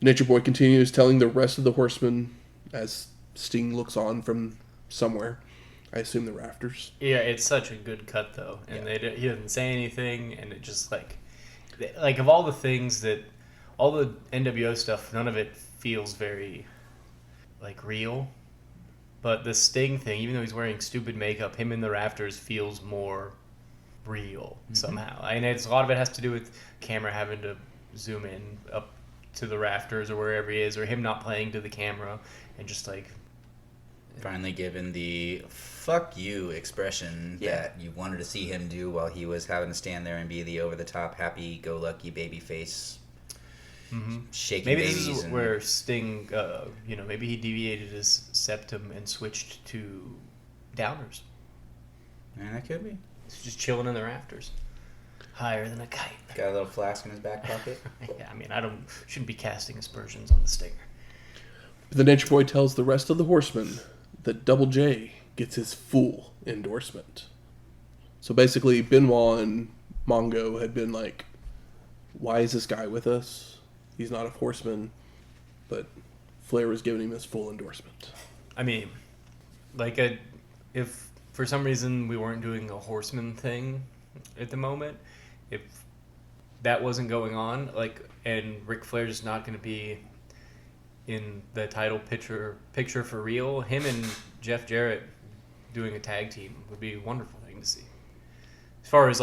Nature Boy continues telling the rest of the Horsemen as Sting looks on from somewhere. I assume the rafters. Yeah, it's such a good cut though, and he doesn't say anything, and it just like of all the things that, all the NWO stuff, none of it feels very like real. But the Sting thing, even though he's wearing stupid makeup, him in the rafters feels more real somehow. And a lot of it has to do with camera having to zoom in up to the rafters or wherever he is, or him not playing to the camera, and just like Finally given the fuck you expression that you wanted to see him do while he was having to stand there and be the over-the-top, happy-go-lucky baby face. Shaking maybe babies. this is where Sting, maybe he deviated his septum and switched to downers. Yeah, that could be. He's just chilling in the rafters, higher than a kite. Got a little flask in his back pocket. Yeah, I mean, shouldn't be casting aspersions on the Stinger. But the Nature Boy tells the rest of the Horsemen that Double J gets his full endorsement. So basically, Benoit and Mongo had been like, why is this guy with us? He's not a Horseman. But Flair was giving him his full endorsement. I mean, if for some reason we weren't doing a Horseman thing at the moment, if that wasn't going on, and Ric Flair's not going to be in the title picture for real, him and Jeff Jarrett doing a tag team would be a wonderful thing to see. As far as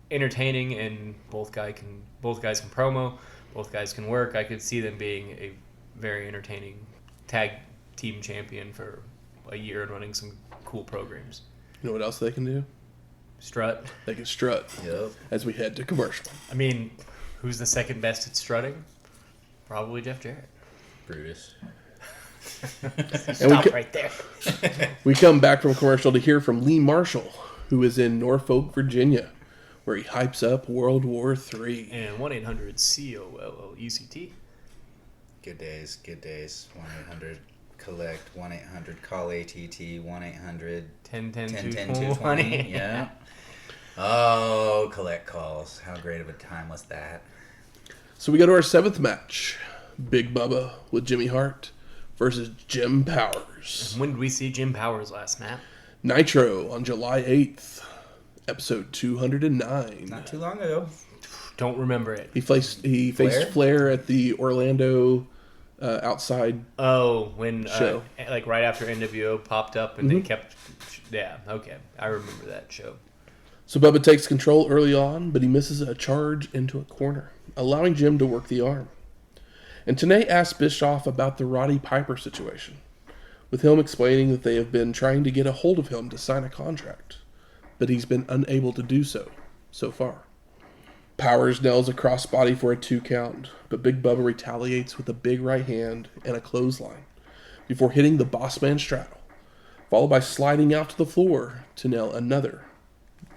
entertaining, and both guys can promo, both guys can work, I could see them being a very entertaining tag team champion for a year and running some cool programs. You know what else they can do? Strut. They can strut. Yep. As we head to commercial. I mean, who's the second best at strutting? Probably Jeff Jarrett. Brutus. Stop right there. We come back from commercial to hear from Lee Marshall, who is in Norfolk, Virginia, where he hypes up World War III. And 1-800-COLLECT. Good days, good days. 1-800-COLLECT, 1-800-CALL-ATT, 1-800... 10-10-220. Yeah. Oh, collect calls. How great of a time was that? So we go to our 7th match. Big Bubba with Jimmy Hart versus Jim Powers. When did we see Jim Powers last, Matt? Nitro on July 8th, episode 209. Not too long ago. Don't remember it. He faced Flair at the Orlando outside when show. Right after NWO popped up and they kept... Yeah, okay. I remember that show. So Bubba takes control early on, but he misses a charge into a corner, allowing Jim to work the arm. And Tenay asks Bischoff about the Roddy Piper situation, with him explaining that they have been trying to get a hold of him to sign a contract, but he's been unable to do so far. Powers nails a crossbody for a 2 count, but Big Bubba retaliates with a big right hand and a clothesline, before hitting the Bossman straddle, followed by sliding out to the floor to nail another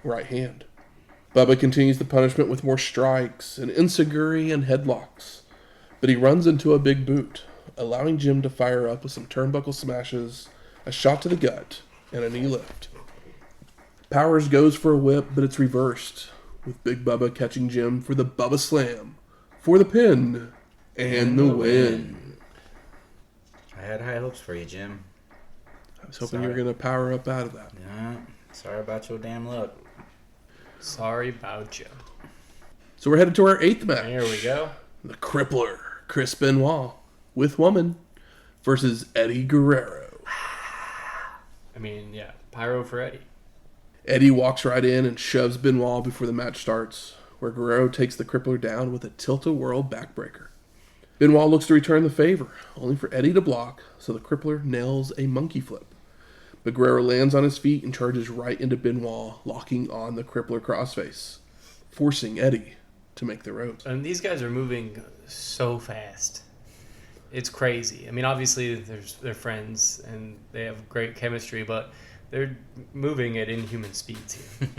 right hand. Bubba continues the punishment with more strikes, and enziguri and headlocks, but he runs into a big boot, allowing Jim to fire up with some turnbuckle smashes, a shot to the gut, and a knee lift. Powers goes for a whip, but it's reversed, with Big Bubba catching Jim for the Bubba Slam, for the pin, and the win. I had high hopes for you, Jim. I was hoping you were going to power up out of that. Yeah, sorry about your damn luck. Sorry about you. So we're headed to our 8th match. Here we go. The Crippler, Chris Benoit, with woman, versus Eddie Guerrero. I mean, yeah, pyro for Eddie. Eddie walks right in and shoves Benoit before the match starts, where Guerrero takes the Crippler down with a tilt-a-whirl backbreaker. Benoit looks to return the favor, only for Eddie to block, so the Crippler nails a monkey flip. But Guerrero lands on his feet and charges right into Benoit, locking on the Crippler crossface, forcing Eddie to make the ropes. And these guys are moving so fast. It's crazy. I mean, obviously, they're friends and they have great chemistry, but they're moving at inhuman speeds here.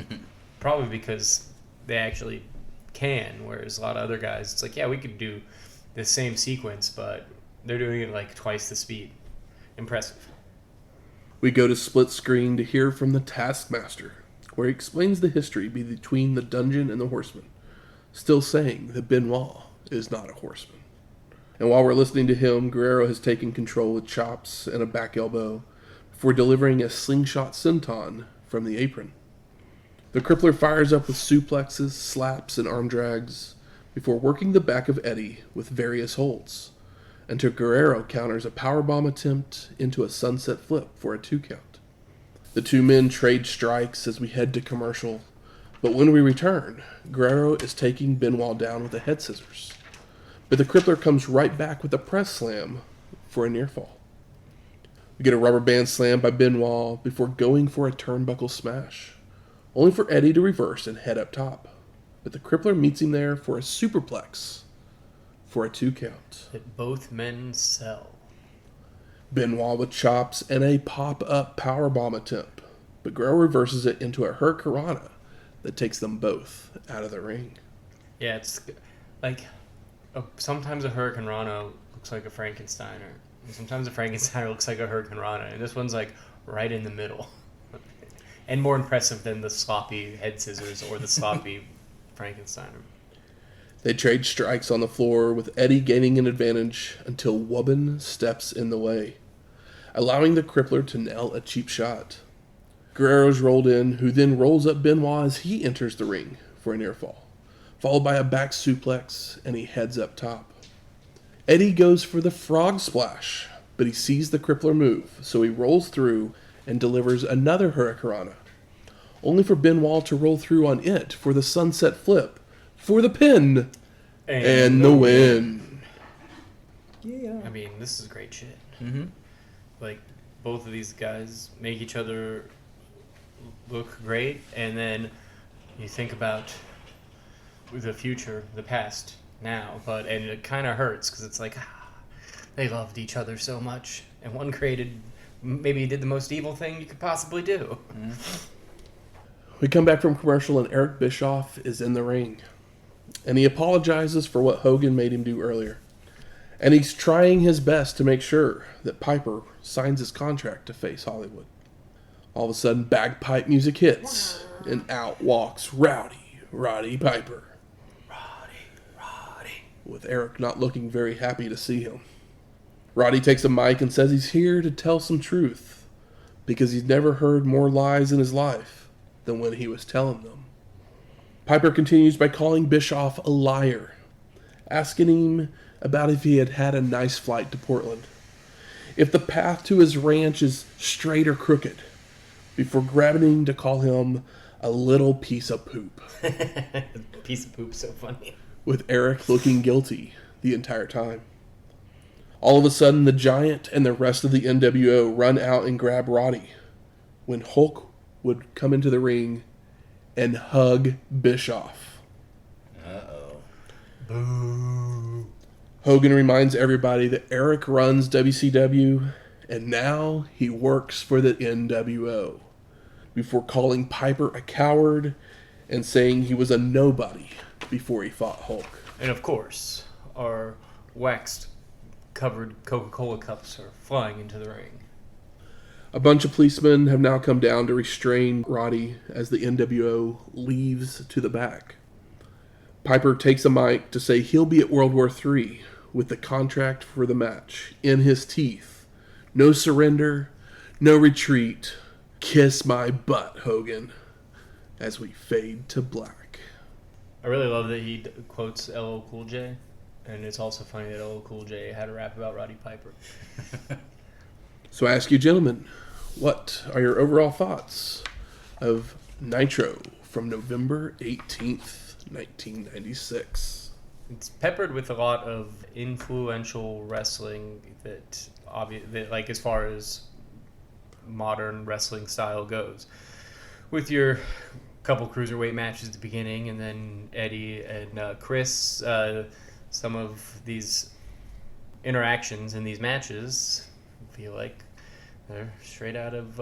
Probably because they actually can, whereas a lot of other guys, it's like, yeah, we could do the same sequence, but they're doing it like twice the speed. Impressive. We go to split screen to hear from the Taskmaster, where he explains the history between the dungeon and the horseman, still saying that Benoit is not a horseman. And while we're listening to him, Guerrero has taken control with chops and a back elbow before delivering a slingshot senton from the apron. The Crippler fires up with suplexes, slaps, and arm drags before working the back of Eddie with various holds, until Guerrero counters a powerbomb attempt into a sunset flip for a 2 count. The two men trade strikes as we head to commercial, but when we return, Guerrero is taking Benoit down with the head scissors. But the Crippler comes right back with a press slam for a near fall. We get a rubber band slam by Benoit before going for a turnbuckle smash, only for Eddie to reverse and head up top. But the Crippler meets him there for a superplex for a 2 count. That both men sell. Benoit with chops and a pop-up powerbomb attempt, but Guerrero reverses it into a hurricanrana that takes them both out of the ring. Yeah, it's like sometimes a Hurricane Rana looks like a Frankensteiner. And sometimes a Frankensteiner looks like a Hurricane Rana. And this one's like right in the middle. And more impressive than the sloppy head scissors or the sloppy Frankensteiner. They trade strikes on the floor with Eddie gaining an advantage until Wubbin steps in the way, allowing the Crippler to nail a cheap shot. Guerrero's rolled in, who then rolls up Benoit as he enters the ring for a near fall, followed by a back suplex, and he heads up top. Eddie goes for the frog splash, but he sees the Crippler move, so he rolls through and delivers another hurricanrana, only for Benoit to roll through on it for the sunset flip, for the pin, and the win. Yeah. I mean, this is great shit. Mm-hmm. Like, both of these guys make each other look great, and then you think about the future, the past, now, and it kind of hurts because it's like, they loved each other so much, and one maybe did the most evil thing you could possibly do. Mm-hmm. We come back from commercial and Eric Bischoff is in the ring, and he apologizes for what Hogan made him do earlier, and he's trying his best to make sure that Piper signs his contract to face Hollywood. All of a sudden, bagpipe music hits, and out walks Roddy Piper. Roddy. With Eric not looking very happy to see him. Roddy takes a mic and says he's here to tell some truth, because he's never heard more lies in his life than when he was telling them. Piper continues by calling Bischoff a liar, asking him about if he had had a nice flight to Portland, if the path to his ranch is straight or crooked, before grabbing him to call him a little piece of poop. Piece of poop, so funny. With Eric looking guilty the entire time. All of a sudden, the Giant and the rest of the NWO run out and grab Roddy, when Hulk would come into the ring and hug Bischoff. Uh-oh. Boo. Hogan reminds everybody that Eric runs WCW, and now he works for the NWO, before calling Piper a coward and saying he was a nobody before he fought Hulk. And of course, our waxed covered Coca-Cola cups are flying into the ring. A bunch of policemen have now come down to restrain Roddy as the NWO leaves to the back. Piper takes a mic to say he'll be at World War III with the contract for the match in his teeth. No surrender, no retreat. Kiss my butt, Hogan, as we fade to black. I really love that he quotes LL Cool J, and it's also funny that LL Cool J had a rap about Roddy Piper. So I ask you, gentlemen, what are your overall thoughts of Nitro from November 18th, 1996? It's peppered with a lot of influential wrestling that like as far as modern wrestling style goes, with your couple cruiserweight matches at the beginning, and then Eddie and Chris. Some of these interactions in these matches feel like they're straight out of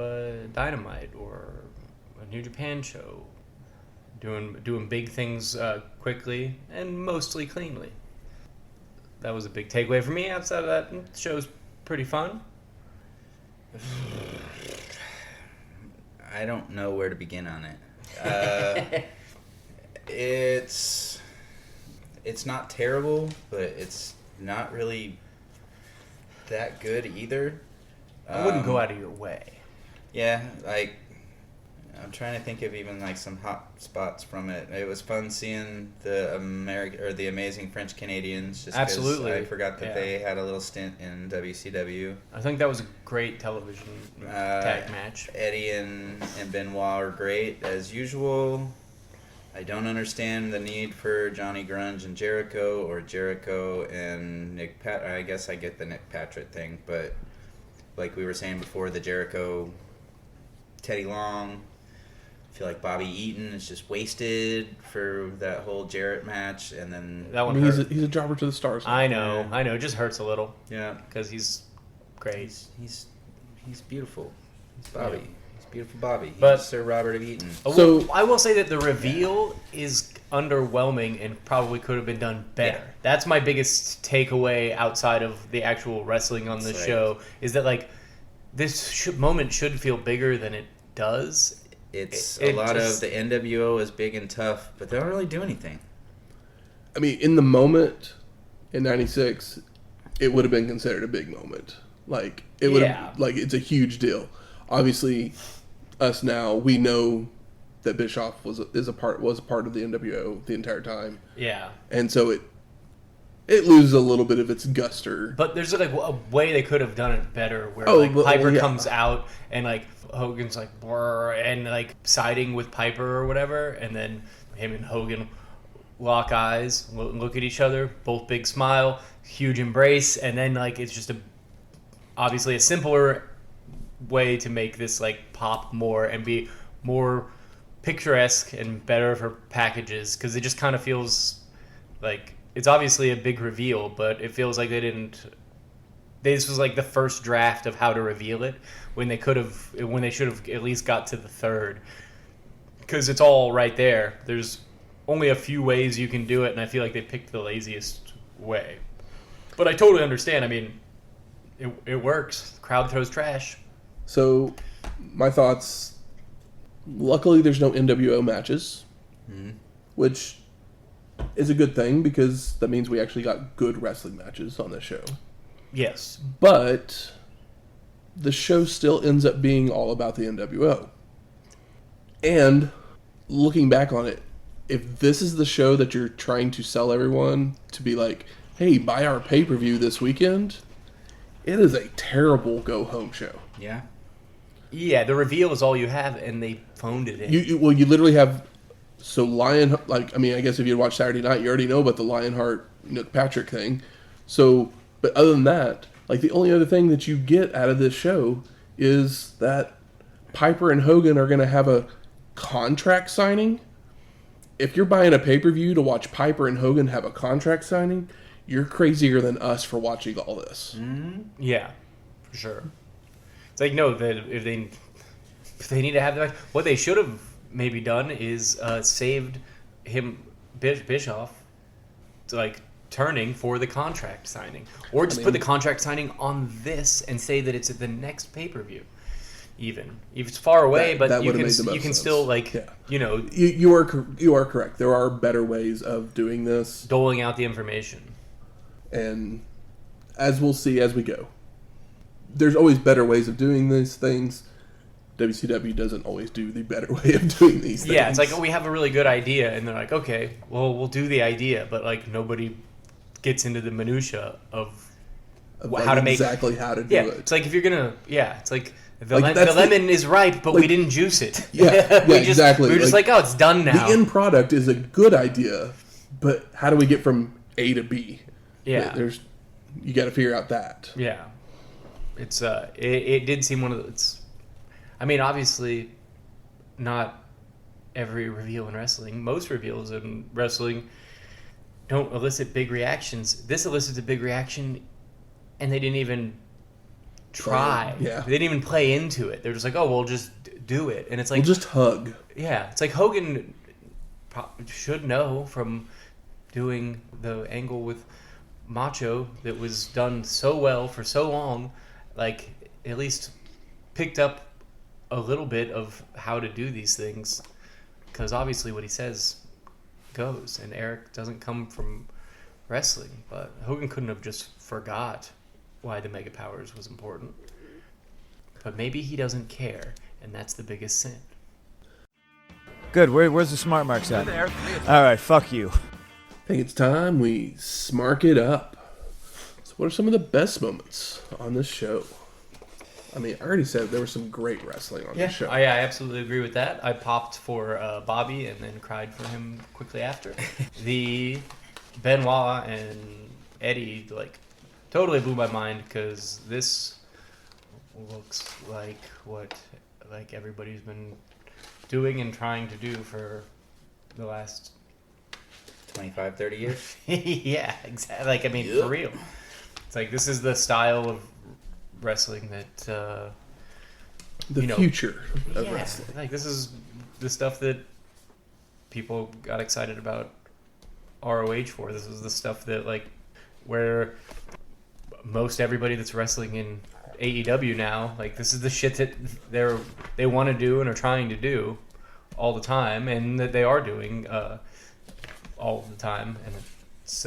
Dynamite or a New Japan show, doing big things quickly and mostly cleanly. That was a big takeaway for me. Outside of that, the show's pretty fun. I don't know where to begin on it. It's not terrible, but it's not really that good either. I wouldn't go out of your way. Yeah, like I'm trying to think of even like some hot spots from it. It was fun seeing the Amazing French Canadians. Just 'cause Absolutely. I forgot that they had a little stint in WCW. I think that was a great television tag match. Eddie and Benoit are great as usual. I don't understand the need for Johnny Grunge and Jericho, or Jericho and Nick I guess I get the Nick Patrick thing, but like we were saying before, the Jericho, Teddy Long. I feel like Bobby Eaton is just wasted for that whole Jarrett match, and then That one he's hurt. a jobber to the stars. I know. It just hurts a little yeah, because he's great. he's beautiful. He's Bobby. Yeah. He's beautiful Bobby. He's But- Sir Robert of Eaton. So- I will say that the reveal is underwhelming and probably could have been done better. Yeah. That's my biggest takeaway outside of the actual wrestling on the It's like- show, is that like this moment should feel bigger than it does. It's It a lot just- of the NWO is big and tough, but they don't really do anything. I mean, in the moment, in '96, it would have been considered a big moment. Like it would Yeah. have, like it's a huge deal. Obviously, us now, we know that Bischoff was a part of the NWO the entire time, Yeah. and so it loses a little bit of its guster. But there's like a way they could have done it better, where Piper yeah. comes out and like Hogan's like brr, and like siding with Piper or whatever, and then him and Hogan lock eyes, look at each other, both big smile, huge embrace, and then like it's just obviously a simpler way to make this like pop more and be more picturesque and better for packages, because it just kind of feels like it's obviously a big reveal, but it feels like this was like the first draft of how to reveal it when they should have at least got to the third, because it's all right there. There's only a few ways you can do it, and I feel like they picked the laziest way. But I totally understand. I mean, it works. The crowd throws trash. So, my thoughts. Luckily, there's no NWO matches, which is a good thing because that means we actually got good wrestling matches on this show. Yes. But the show still ends up being all about the NWO. And looking back on it, if this is the show that you're trying to sell everyone to be like, hey, buy our pay-per-view this weekend, it is a terrible go-home show. Yeah. Yeah, the reveal is all you have, and they phoned it in. You literally have... So I guess if you watch Saturday Night, you already know about the Lionheart Nick Patrick thing. So, but other than that, like the only other thing that you get out of this show is that Piper and Hogan are going to have a contract signing. If you're buying a pay-per-view to watch Piper and Hogan have a contract signing, you're crazier than us for watching all this. Yeah, for sure. It's like, no, that if they need to have the match, what they should have maybe done is saved him, Bischoff, to like turning for the contract signing, or just put the contract signing on this and say that it's at the next pay-per-view. Even if it's far away, but you can still like you are correct. There are better ways of doing this, doling out the information, and as we'll see as we go, there's always better ways of doing these things. WCW doesn't always do the better way of doing these things. Yeah, it's like, we have a really good idea, and they're like, okay, well, we'll do the idea, but like nobody gets into the minutia of like how to make exactly how to do it. it. It's like if you're gonna, it's like the Like, lemon is ripe, but we didn't juice it. Yeah, exactly. We were just like, oh, it's done now. The end product is a good idea, but how do we get from A to B? Yeah, you got to figure out that. Yeah, it's it did seem one of the. I mean, obviously, not every reveal in wrestling. Most reveals in wrestling don't elicit big reactions. This elicited a big reaction, and they didn't even try. Yeah. They didn't even play into it. They're just like, oh, we'll just do it. And it's like... We'll just hug. Yeah. It's like Hogan should know from doing the angle with Macho that was done so well for so long, like, at least picked up a little bit of how to do these things, because obviously what he says goes, and Eric doesn't come from wrestling, but Hogan couldn't have just forgot why the Mega Powers was important. But maybe he doesn't care, and that's the biggest sin. Good. Where's the smart marks at? All right, fuck you. I think it's time we smark it up. So what are some of the best moments on this show? I mean, I already said there was some great wrestling on this show. I absolutely agree with that. I popped for Bobby and then cried for him quickly after. The Benoit and Eddie, like, totally blew my mind, because this looks like what everybody's been doing and trying to do for the last 25, 30 years? yeah, exactly. Like, I mean, for real. It's like, this is the style of wrestling that the future of wrestling. Like, this is the stuff that people got excited about ROH for. This is the stuff that, like, where most everybody that's wrestling in AEW now, like, this is the shit that they want to do and are trying to do all the time, and that they are doing all the time. And it's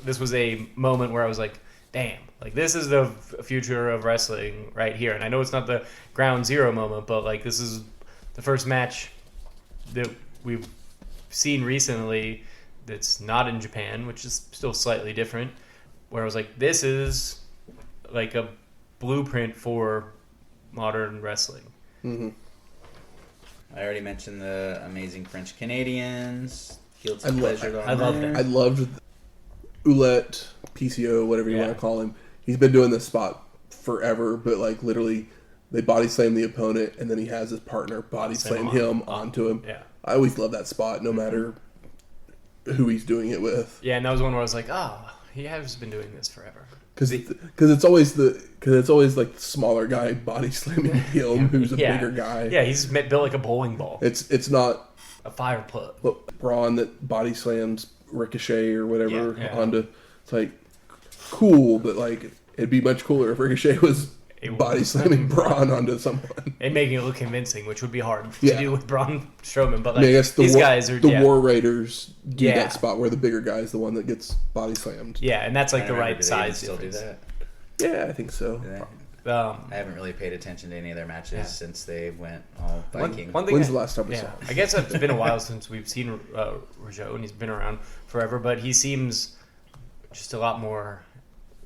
this was a moment where I was like, damn, like, this is the future of wrestling right here. And I know it's not the ground zero moment, but, like, this is the first match that we've seen recently that's not in Japan, which is still slightly different, where I was like, this is like a blueprint for modern wrestling. Mm-hmm. I already mentioned the amazing French Canadians. Guilty I love that. I loved Ouellet, PCO, whatever you want to call him. He's been doing this spot forever, but, like, literally they body slam the opponent, and then he has his partner body slam him onto him. Yeah. I always love that spot, no matter who he's doing it with. Yeah, and that was one where I was like, oh, he has been doing this forever. Because it's always like the smaller guy body slamming him, who's a bigger guy. Yeah, he's built like a bowling ball. It's not a fire plug. Braun that body slams Ricochet or whatever onto. It's like cool, but, like, it'd be much cooler if Ricochet was body slamming Braun onto someone And making it look convincing, which would be hard to do with Braun Strowman. But, like, I mean, I guess these guys are... The War Raiders do that spot where the bigger guy is the one that gets body slammed. Yeah, and that's, like, the right size. Still do that? Yeah, I think so. I haven't really paid attention to any of their matches since they went all Viking. When's the last time we saw him? I guess it's been a while since we've seen Rougeau, and he's been around forever, but he seems just a lot more,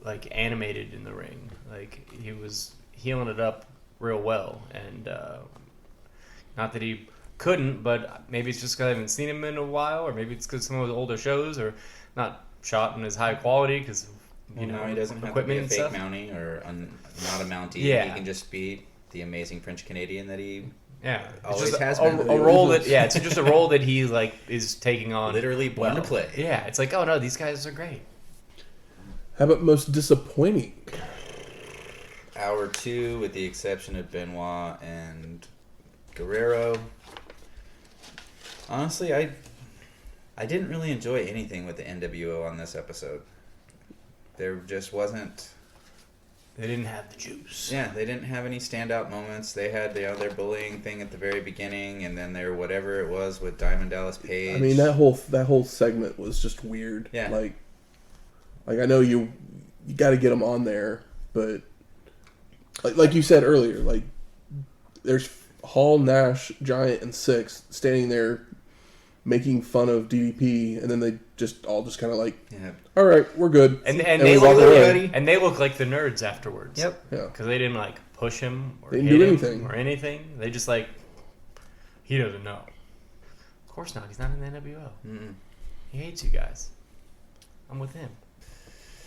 like, animated in the ring. Like, he was healing it up real well, and not that he couldn't, but maybe it's just because I haven't seen him in a while, or maybe it's because some of the older shows are not shot in as high quality because he doesn't have to be a fake mountie or not a mountie. He can just be the amazing French Canadian that he always has been. A role that it's just a role that he, like, is taking on, literally born to play. Yeah, it's like, oh no, these guys are great. How about most disappointing? Hour 2, with the exception of Benoit and Guerrero. Honestly, I didn't really enjoy anything with the NWO on this episode. There just wasn't... They didn't have the juice. Yeah, they didn't have any standout moments. They had their bullying thing at the very beginning, and then their whatever it was with Diamond Dallas Page. I mean, that whole segment was just weird. Yeah. Like I know you got to get them on there, but like you said earlier, like, there's Hall, Nash, Giant, and Six standing there making fun of DDP, and then they just kind of like, all right, we're good. And we walk away. And they look like the nerds afterwards. Yep. Yeah. Because they didn't like push him or They hit didn't do him anything. or anything. They just like, he doesn't know. Of course not. He's not in the NWO. Mm-mm. He hates you guys. I'm with him.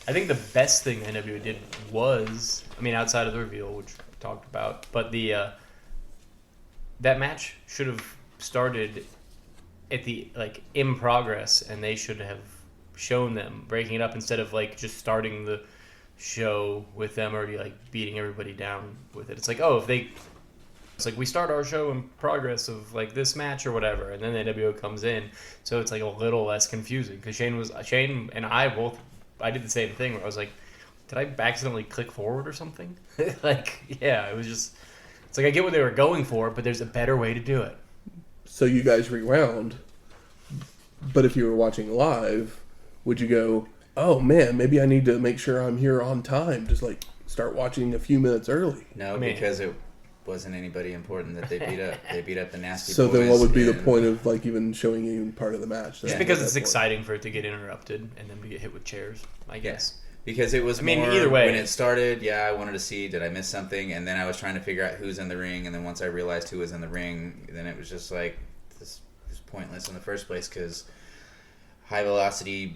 I think the best thing the NWO did was, I mean, outside of the reveal, which we talked about, but that match should have started at the in progress, and they should have shown them breaking it up instead of just starting the show with them already beating everybody down with it. It's it's we start our show in progress of this match or whatever, and then the NWO comes in, so it's a little less confusing because Shane and I did the same thing where I was like, did I accidentally click forward or something? Yeah, it was just, it's I get what they were going for, but there's a better way to do it. So you guys rewound, but if you were watching live, would you go, oh man, maybe I need to make sure I'm here on time, just start watching a few minutes early? No, because it wasn't anybody important that they beat up. They beat up the Nasty So Boys. then what would be the point of even showing even part of the match? Just because it's exciting for it to get interrupted and then to get hit with chairs, I guess. Because it was either way. When it started, I wanted to see, did I miss something? And then I was trying to figure out who's in the ring. And then once I realized who was in the ring, then it was just this is pointless in the first place because High Velocity,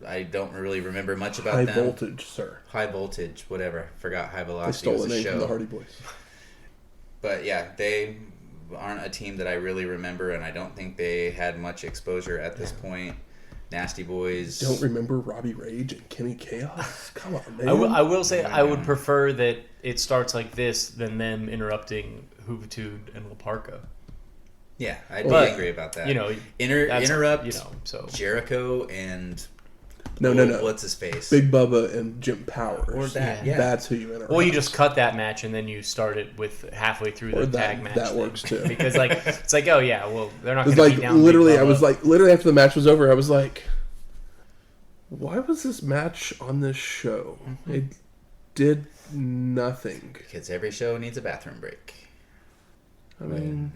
I don't really remember much about them. High Voltage, sir. High Voltage, whatever. Forgot High They Velocity stole was the a name show. from the Hardy Boys. But yeah, they aren't a team that I really remember, and I don't think they had much exposure at this point. Nasty Boys. Don't remember Robbie Rage and Kenny Chaos? Come on, man. I will say I would prefer that it starts like this than them interrupting Juventud and La Parka. Yeah, I'd be angry about that. Interrupt so Jericho and No. What's his face? Big Bubba and Jim Powers. Or that, yeah. That's who you interrupt. Well, you just cut that match and then you start it with halfway through the tag match. That works too. Because it's oh yeah, well they're not It's going to beat down. literally, Big I was Bubba. literally after the match was over, I was like, why was this match on this show? Mm-hmm. It did nothing. Because every show needs a bathroom break. I mean,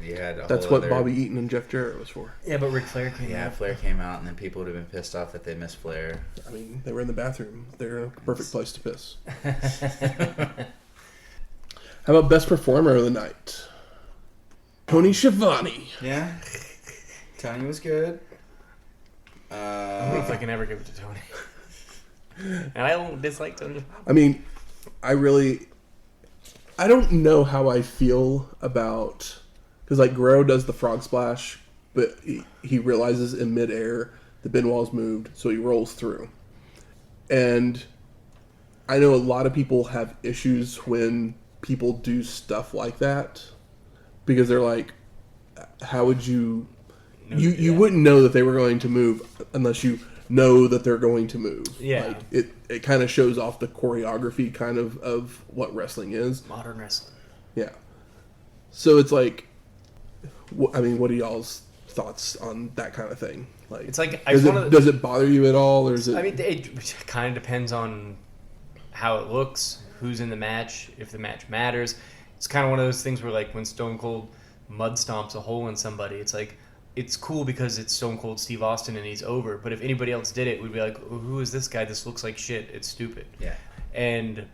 you had a that's whole what other... Bobby Eaton and Jeff Jarrett was for. Yeah, but Ric Flair came out. Flair came out, and then people would have been pissed off that they missed Flair. I mean, they were in the bathroom. They're in a perfect place to piss. How about best performer of the night? Tony Schiavone. Yeah. Tony was good. I don't know if I can ever give it to Tony. And I don't dislike Tony. I mean, I don't know how I feel about, because Guerrero does the frog splash, but he realizes in midair the Benoit's moved, so he rolls through. And I know a lot of people have issues when people do stuff like that, because they're like, how would you... You wouldn't know that they were going to move unless you know that they're going to move. Yeah. It kind of shows off the choreography of what wrestling is. Modern wrestling. Yeah. So it's what are y'all's thoughts on that kind of thing? It's does it bother you at all, or is it? I mean, it kind of depends on how it looks, who's in the match, if the match matters. It's kind of one of those things where when Stone Cold mud stomps a hole in somebody, it's cool because it's Stone Cold Steve Austin and he's over. But if anybody else did it, we'd be like, who is this guy? This looks like shit. It's stupid. Yeah. And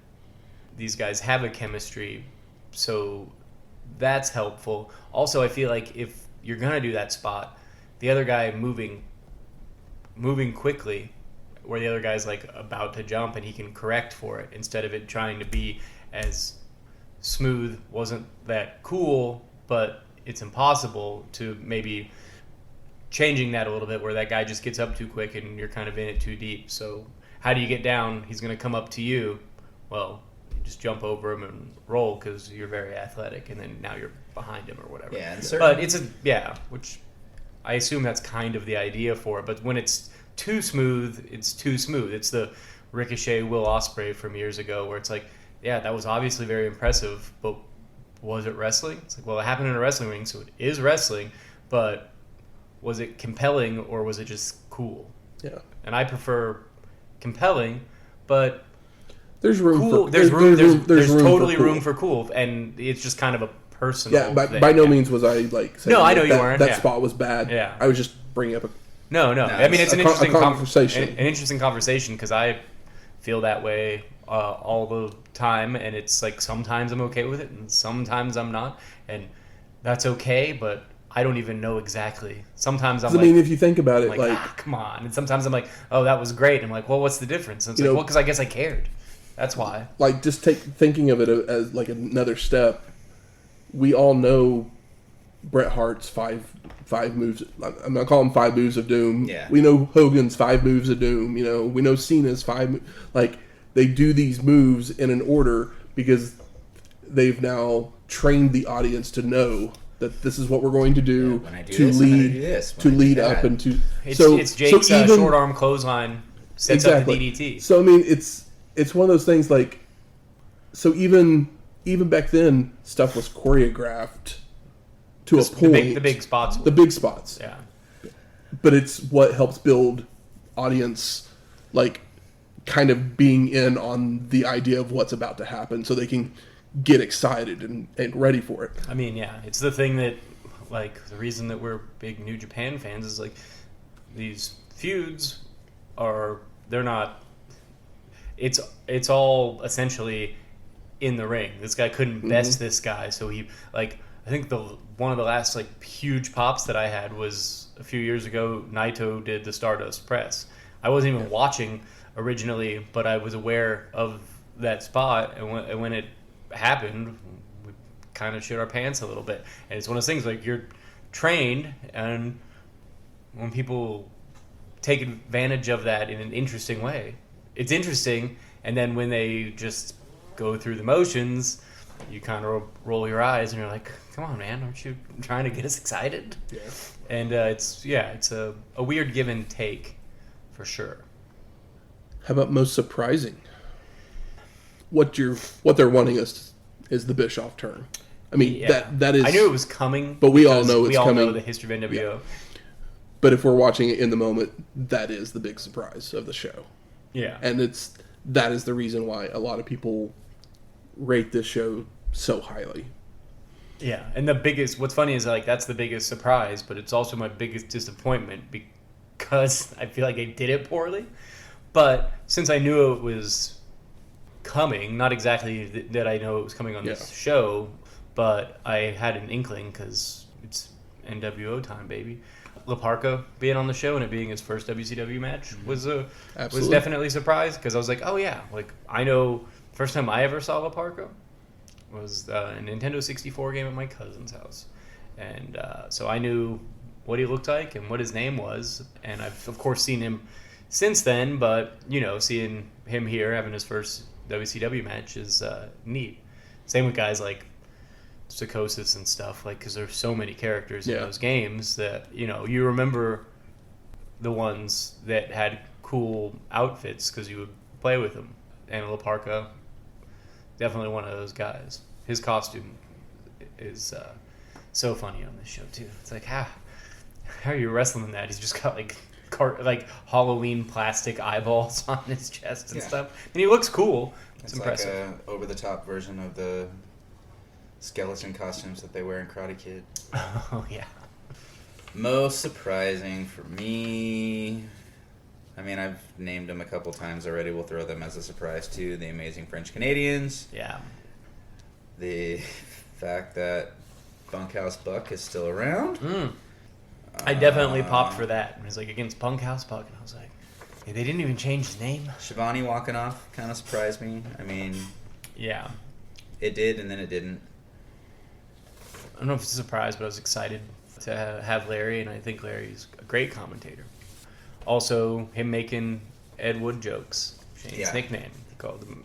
these guys have a chemistry, so that's helpful. Also, I feel like if you're going to do that spot, the other guy moving quickly, where the other guy's about to jump and he can correct for it instead of it trying to be as smooth, wasn't that cool, but it's impossible to maybe changing that a little bit where that guy just gets up too quick and you're kind of in it too deep. So how do you get down? He's going to come up to you. Well, you just jump over him and roll because you're very athletic, and then now you're behind him or whatever. Yeah, but which I assume that's kind of the idea for it. But when it's too smooth, it's too smooth. It's the Ricochet Will Ospreay from years ago where it's that was obviously very impressive, but was it wrestling? It's it happened in a wrestling ring, so it is wrestling, but was it compelling or was it just cool? Yeah. And I prefer compelling, but There's room cool. for There's room totally for cool. room for cool, and it's just kind of a personal. Yeah, thing. by no means was I like. Saying no, I know you that, weren't. That spot was bad. Yeah, I was just bringing up a. No. I mean, it's an interesting conversation. An interesting conversation because I feel that way all the time, and it's like sometimes I'm okay with it, and sometimes I'm not, and that's okay. But I don't even know exactly. Sometimes I'm. I mean, if you think about it, like come on, and sometimes I'm like, oh, that was great. And I'm like, well, what's the difference? And it's like, well, because I guess I cared. That's why. Like, just thinking of it as like another step. We all know Bret Hart's five moves. I'm not calling them 5 moves of doom. Yeah. We know Hogan's 5 moves of doom. You know, we know Cena's 5. Like, they do these moves in an order because they've now trained the audience to know that this is what we're going to do to lead up and to. It's Jake's short arm clothesline sets up the DDT. So I mean, it's one of those things like. So even back then, stuff was choreographed to a point. The big spots. The big spots. Yeah. But it's what helps build audience, like, kind of being in on the idea of what's about to happen so they can get excited and ready for it. I mean, yeah. It's the thing that, like, the reason that we're big New Japan fans is, like, these feuds they're not... It's all essentially... in the ring. This guy couldn't best this guy, so he like I think one of the last like huge pops that I had was a few years ago. Naito did the Stardust Press. I wasn't even watching originally, but I was aware of that spot, and when it happened, we kind of shit our pants a little bit. And it's one of those things like you're trained, and when people take advantage of that in an interesting way, it's interesting. And then when they just go through the motions, you kind of roll your eyes and you're like, come on, man, aren't you trying to get us excited? Yeah. And it's a weird give and take for sure. How about most surprising? What they're wanting us is the Bischoff turn. I mean, that is. I knew it was coming, but we all know it's we all coming. know the history of NWO. Yeah. But if we're watching it in the moment, that is the big surprise of the show. Yeah, and that is the reason why a lot of people rate this show so highly. Yeah, and what's funny is like that's the biggest surprise, but it's also my biggest disappointment because I feel like I did it poorly. But since I knew it was coming, not exactly that I know it was coming on this show, but I had an inkling because it's NWO time, baby. Parka being on the show and it being his first WCW match was definitely a surprise because I was like, oh yeah, like I know first time I ever saw Parka was a Nintendo 64 game at my cousin's house, and so I knew what he looked like and what his name was, and I've of course seen him since then, but you know, seeing him here having his first WCW match is neat. Same with guys like Psychosis and stuff, like because there's so many characters in those games that you know you remember the ones that had cool outfits because you would play with them. And Parka, definitely one of those guys. His costume is so funny on this show too. It's like how are you wrestling in that? He's just got like Halloween plastic eyeballs on his chest and stuff, and he looks cool. It's impressive. Like a over-the-top version of the skeleton costumes that they wear in Karate Kid. Oh, yeah. Most surprising for me... I mean, I've named them a couple times already. We'll throw them as a surprise, too. The Amazing French Canadians. Yeah. The fact that Bunkhouse Buck is still around. I definitely popped for that. It was like against Bunkhouse Buck, and I was like, hey, they didn't even change his name. Shivani walking off kind of surprised me. I mean... Yeah. It did, and then it didn't. I don't know if it's a surprise, but I was excited to have Larry, and I think Larry's a great commentator. Also, him making Ed Wood jokes. Shane's nickname. He called him,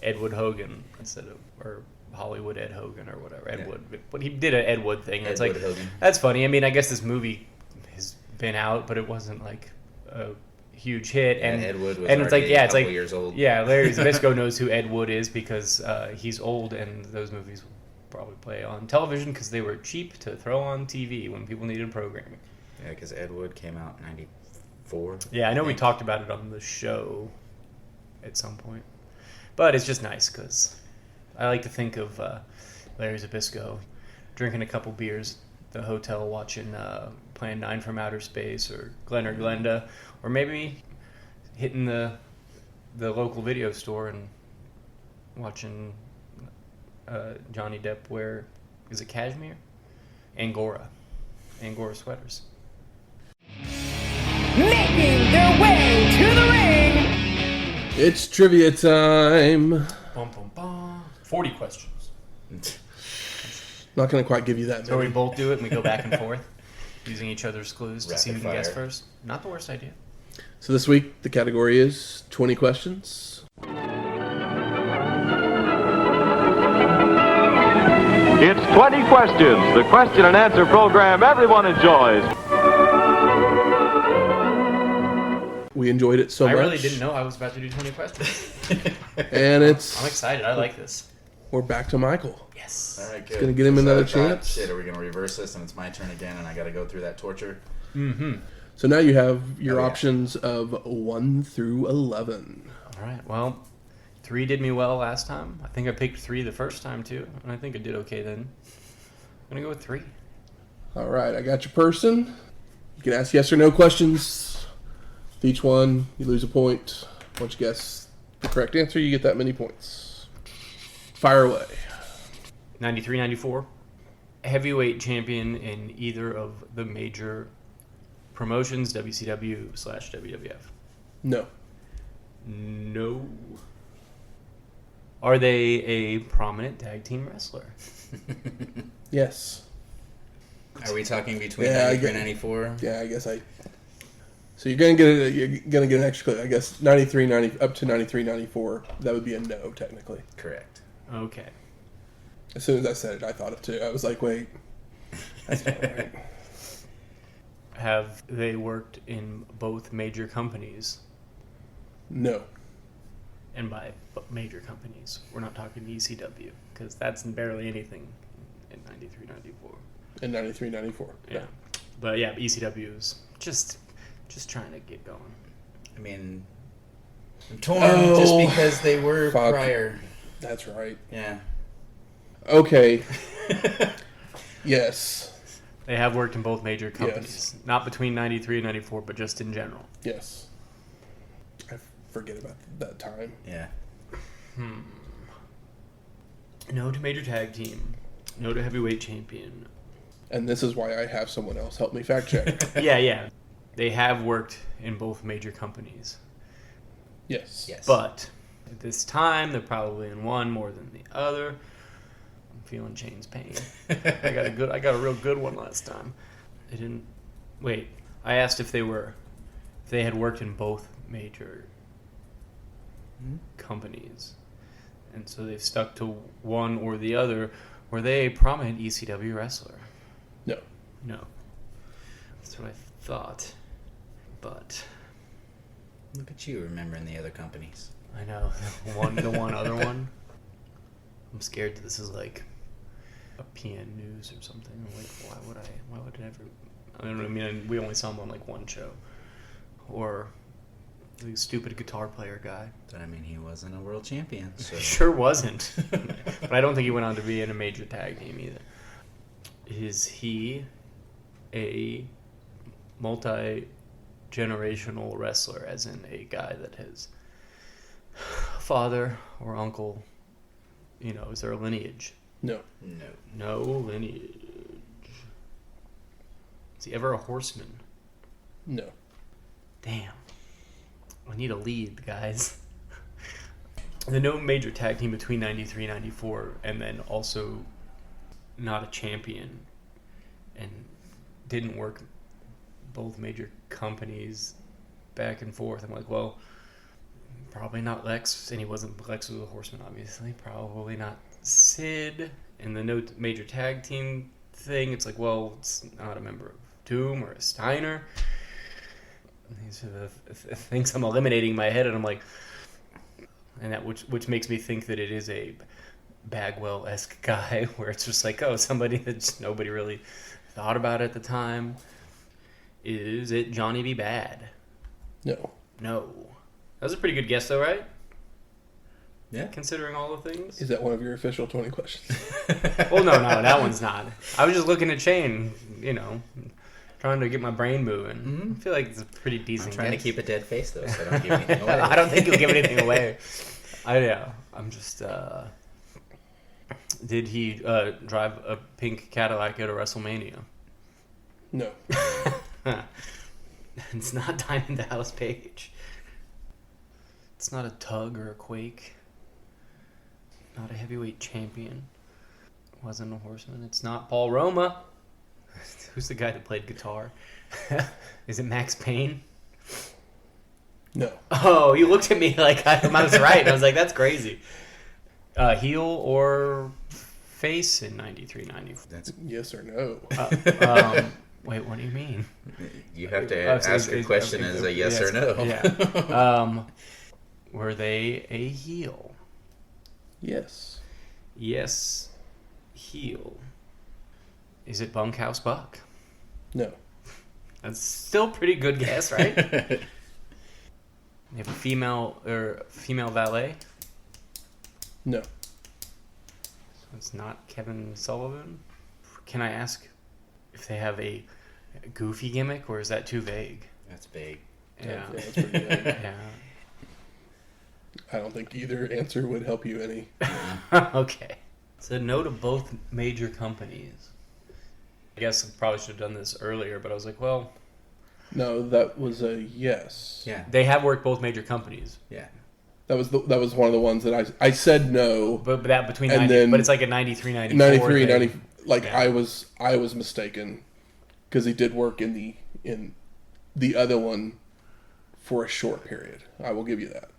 Ed Wood Hogan instead of, or Hollywood Ed Hogan or whatever. Ed Wood. But he did an Ed Wood thing. It's like, Hogan. That's funny. I mean, I guess this movie has been out, but it wasn't like a huge hit. And Ed Wood was and it's like, a couple years old. Yeah, Larry Zbyszko knows who Ed Wood is because he's old, and those movies probably play on television because they were cheap to throw on TV when people needed programming. Yeah, because Ed Wood came out in 94. Yeah, I know we talked about it on the show at some point. But it's just nice because I like to think of Larry Zbyszko drinking a couple beers at the hotel, watching Plan 9 from Outer Space or Glenn or Glenda, or maybe hitting the local video store and watching Johnny Depp wear, is it cashmere? Angora sweaters. Making their way to the ring. It's trivia time. Bum, bum, bum. 40 questions. Not going to quite give you that So we many. both do it and we go back and forth, using each other's clues to see who Rapid can guess fire. first. Not the worst idea. So this week, the category is 20 questions. It's 20 questions, the question and answer program everyone enjoys. We enjoyed it so I much. really didn't know I was about to do 20 questions. And I'm it's excited. I like this. we're back to Michael. Yes. All right, good. gonna get him So another I thought, chance. Shit, are we going to reverse this and it's my turn again and I got to go through that torture? Mm-hmm. So now you have your Oh, yeah. options of 1 through 11. All right. Well, 3 did me well last time. I think I picked 3 the first time too, and I think I did okay then. I'm gonna go with 3. All right, I got your person. You can ask yes or no questions. With each one, you lose a point. Once you guess the correct answer, you get that many points. Fire away. 93, 94. Heavyweight champion in either of the major promotions, WCW/WWF. No. No. Are they a prominent tag team wrestler? Yes. Are we talking between Yeah, I 93 and get- 94? Yeah, I guess I. So you're gonna get an extra clue. I guess 93, 90 up to 93, 94. That would be a no technically. Correct. Okay. As soon as I said it, I thought it too. I was like, wait, that's not right. Have they worked in both major companies? No. And by major companies, we're not talking ECW, because that's barely anything in 93, 94. In 93, 94. Yeah. But yeah, ECW is just trying to get going. I mean, I'm torn Oh, just because they were fuck. prior. That's right. Yeah. Okay. Yes. They have worked in both major companies. Yes. Not between 93 and 94, but just in general. Yes. I forget about that time. Yeah. No to major tag team. No to heavyweight champion. And this is why I have someone else help me fact check. Yeah. They have worked in both major companies. Yes. Yes. But at this time, they're probably in one more than the other. I'm feeling Shane's pain. I got a real good one last time. They didn't. Wait. I asked if they had worked in both major companies, and so they've stuck to one or the other. Were they a prominent ECW wrestler? No. No. That's what I thought. But Look at you remembering the other companies. I know the one other one. I'm scared that this is like a PN News or something. I'm like, why would it ever? I don't know. I mean, we only saw him on like one show, or the stupid guitar player guy. But I mean, he wasn't a world champion. So. Sure wasn't, but I don't think he went on to be in a major tag team either. Is he a multi-generational wrestler, as in a guy that has father or uncle? You know, is there a lineage? No. No. No lineage. Is he ever a horseman? No. Damn. I need a lead, guys. The no major tag team between 93 and 94, and then also not a champion, and didn't work both major companies back and forth. I'm like, well, probably not Lex, and Lex was a horseman, obviously. Probably not Sid. And the no major tag team thing, it's like, well, it's not a member of Doom or a Steiner. These are the things I'm eliminating in my head, and I'm like, and that which makes me think that it is a Bagwell-esque guy, where it's just like, oh, somebody that just nobody really thought about at the time. Is it Johnny B. Bad? No. No. That was a pretty good guess, though, right? Yeah. Considering all the things. Is that one of your official 20 questions? Well, no, that one's not. I was just looking at Shane, trying to get my brain moving. Mm-hmm. I feel like it's a pretty decent I'm trying guess. to keep a dead face, though, so I don't give anything away. I don't think you'll give anything away. I'm just... Did he drive a pink Cadillac at a WrestleMania? No. It's not Diamond Dallas Page. It's not a Tug or a Quake. Not a heavyweight champion. Wasn't a horseman. It's not Paul Roma. Who's the guy that played guitar? Is it Max Payne? No. Oh, you looked at me like I was right. And I was like, that's crazy. Heel or face in 93, 94? That's Yes or no? Wait, what do you mean? You have to ask a question as a yes or no. Yeah. Were they a heel? Yes. Yes, heel. Is it Bunkhouse Buck? No. That's still a pretty good guess, right? They have a female valet. No. It's not Kevin Sullivan. Can I ask if they have a goofy gimmick, or is that too vague? That's vague. Yeah. That's pretty vague. Yeah. I don't think either answer would help you any. Okay. So no to both major companies. I guess I probably should have done this earlier, but I was like, well... No, that was a yes. Yeah. They have worked both major companies. Yeah. That was one of the ones that I said no. But that between And 90, then but it's like a 93, 94 93, thing. 90, like Yeah. I was mistaken because he did work in the other one for a short period. I will give you that.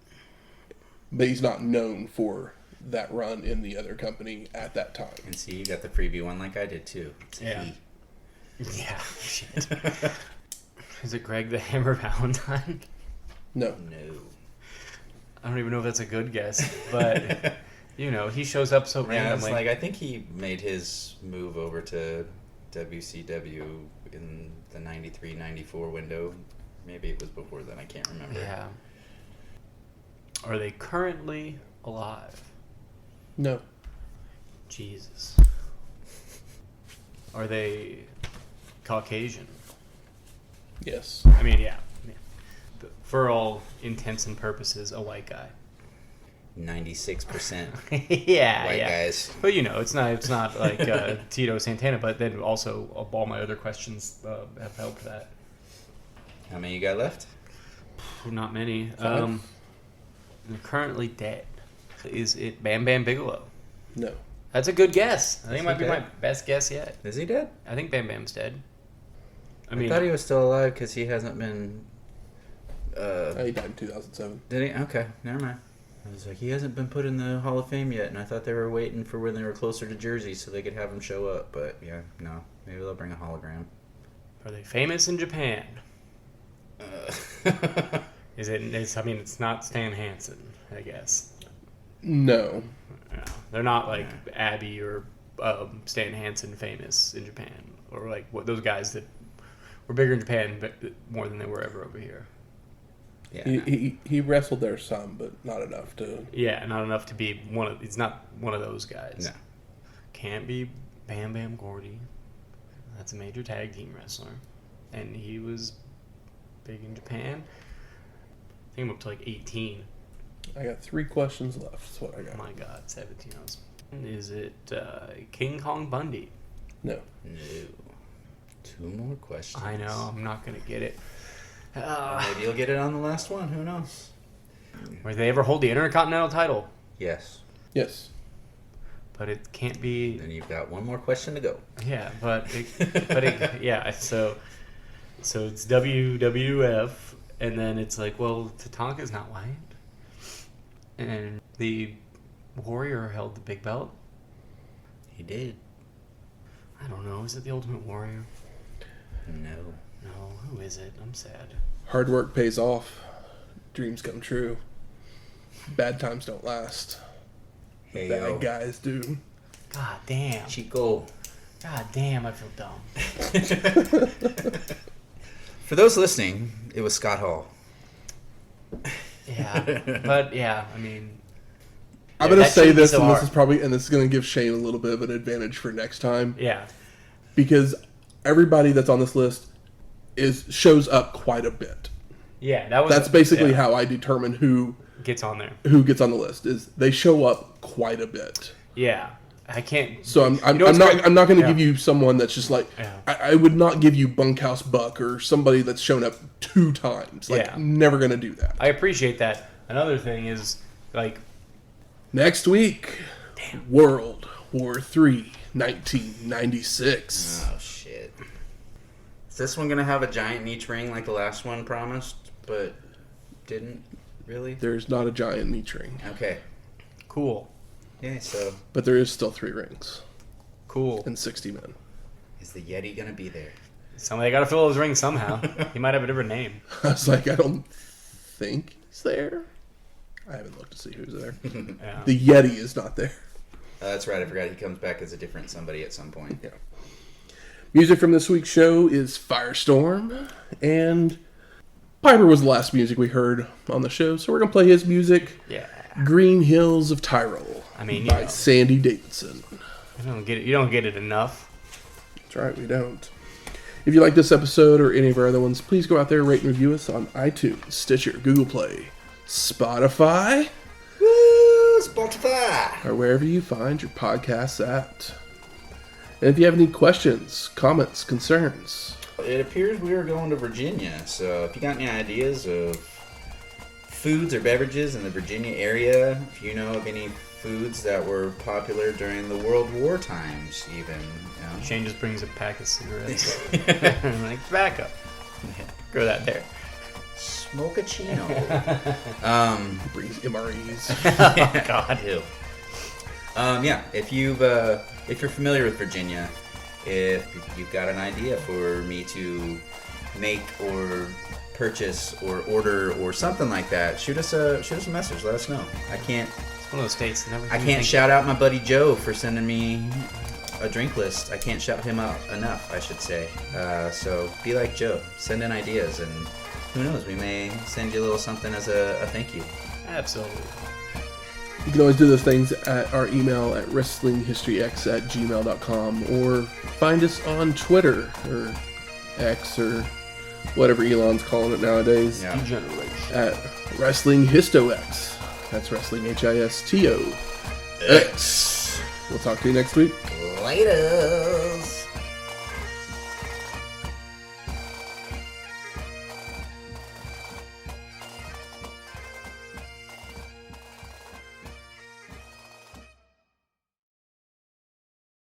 But he's not known for that run in the other company at that time. And see, you got the freebie one like I did too. It's a Yeah. he. Yeah, shit. Is it Greg the Hammer Valentine? No. No. I don't even know if that's a good guess, but he shows up so Yeah, it's randomly. like I think he made his move over to WCW in the 93, 94 window. Maybe it was before then. I can't remember. Yeah. Are they currently alive? No. Jesus. Are they Caucasian? Yes. I mean, yeah. For all intents and purposes, a white guy. 96% Yeah, white yeah. guys. But it's not like Tito Santana. But then also all my other questions have helped that. How many you got left? Not many. Five. They're currently dead. Is it Bam Bam Bigelow? No. That's a good guess. I think Is it might he be my dead? best guess yet. Is he dead? I think Bam Bam's dead. I thought he was still alive because he hasn't been. He died in 2007. Did he? Okay, never mind. I was like, he hasn't been put in the Hall of Fame yet, and I thought they were waiting for when they were closer to Jersey so they could have him show up. But yeah, no. Maybe they'll bring a hologram. Are they famous in Japan? Is it? It's not Stan Hansen, I guess. No. No, they're not like Abby or Stan Hansen famous in Japan, or like those guys that were bigger in Japan, but more than they were ever over here. Yeah. He wrestled there some, but not enough to. Yeah, not enough to be one of. He's not one of those guys. No. Can't be Bam Bam Gordy. That's a major tag team wrestler, and he was big in Japan. I think I'm up to like 18. I got 3 questions left. That's what I Oh got. my God, 17. Is it King Kong Bundy? No. No. 2 more questions. I know, I'm not gonna get it. Maybe you'll get it on the last one. Who knows? Where they ever hold the Intercontinental title? Yes. Yes. But it can't be. Then you've got 1 more question to go. Yeah, yeah. So it's WWF, and then it's like, well, Tatanka's not white, and the Warrior held the big belt. He did. I don't know. Is it the Ultimate Warrior? No. No. Who is it? I'm sad. Hard work pays off. Dreams come true. Bad times don't last. Hey, Bad yo. guys do. God damn. Chico. God damn. I feel dumb. For those listening, it was Scott Hall. Yeah, but yeah. I mean, I'm going to that say shouldn't be this, so and hard. this is going to give Shane a little bit of an advantage for next time. Yeah. Because everybody that's on this list shows up quite a bit. Yeah, That's basically how I determine who gets on there. Who gets on the list is they show up quite a bit. Yeah. I can't. So I'm not going to give you someone that's just like I would not give you Bunkhouse Buck or somebody that's shown up 2 times. Like never going to do that. I appreciate that. Another thing is like next week, World War III, 1996. Oh shit! Is this one gonna have a giant niche ring like the last one promised, but didn't really? There's not a giant niche ring. Okay. Cool. Yeah. So. But there is still 3 rings. Cool. And 60 men. Is the Yeti gonna be there? Somebody got to fill those rings somehow. He might have a different name. I was like, I don't think he's there. I haven't looked to see who's there. Yeah. The Yeti is not there. That's right. I forgot he comes back as a different somebody at some point. Yeah. Music from this week's show is Firestorm, and Piper was the last music we heard on the show, so we're gonna play his music. Yeah. Green Hills of Tyrol. I mean, by Sandy Davidson. You don't get it enough. That's right, we don't. If you like this episode or any of our other ones, please go out there, rate and review us on iTunes, Stitcher, Google Play, Spotify. Woo! Spotify! Or wherever you find your podcasts at. And if you have any questions, comments, concerns. It appears we are going to Virginia, so if you got any ideas of foods or beverages in the Virginia area, if you know of any foods that were popular during the World War times, even. You know. Shane just brings a pack of cigarettes. Like, tobacco. Grow that there. Smoke a chino. Brings MREs. Oh, God. Ew. Yeah, if you're familiar with Virginia, if you've got an idea for me to make or purchase or order or something like that, shoot us a message. Let us know. I can't. It's one of those states. I can't shout out my buddy Joe for sending me a drink list. I can't shout him out enough, I should say. So be like Joe. Send in ideas, and who knows, we may send you a little something as a thank you. Absolutely. You can always do those things at our email at wrestlinghistoryx@gmail.com or find us on Twitter or X or whatever Elon's calling it nowadays. Yeah. Degeneration. At Wrestling HistoX. That's Wrestling HISTOX. We'll talk to you next week. Laters.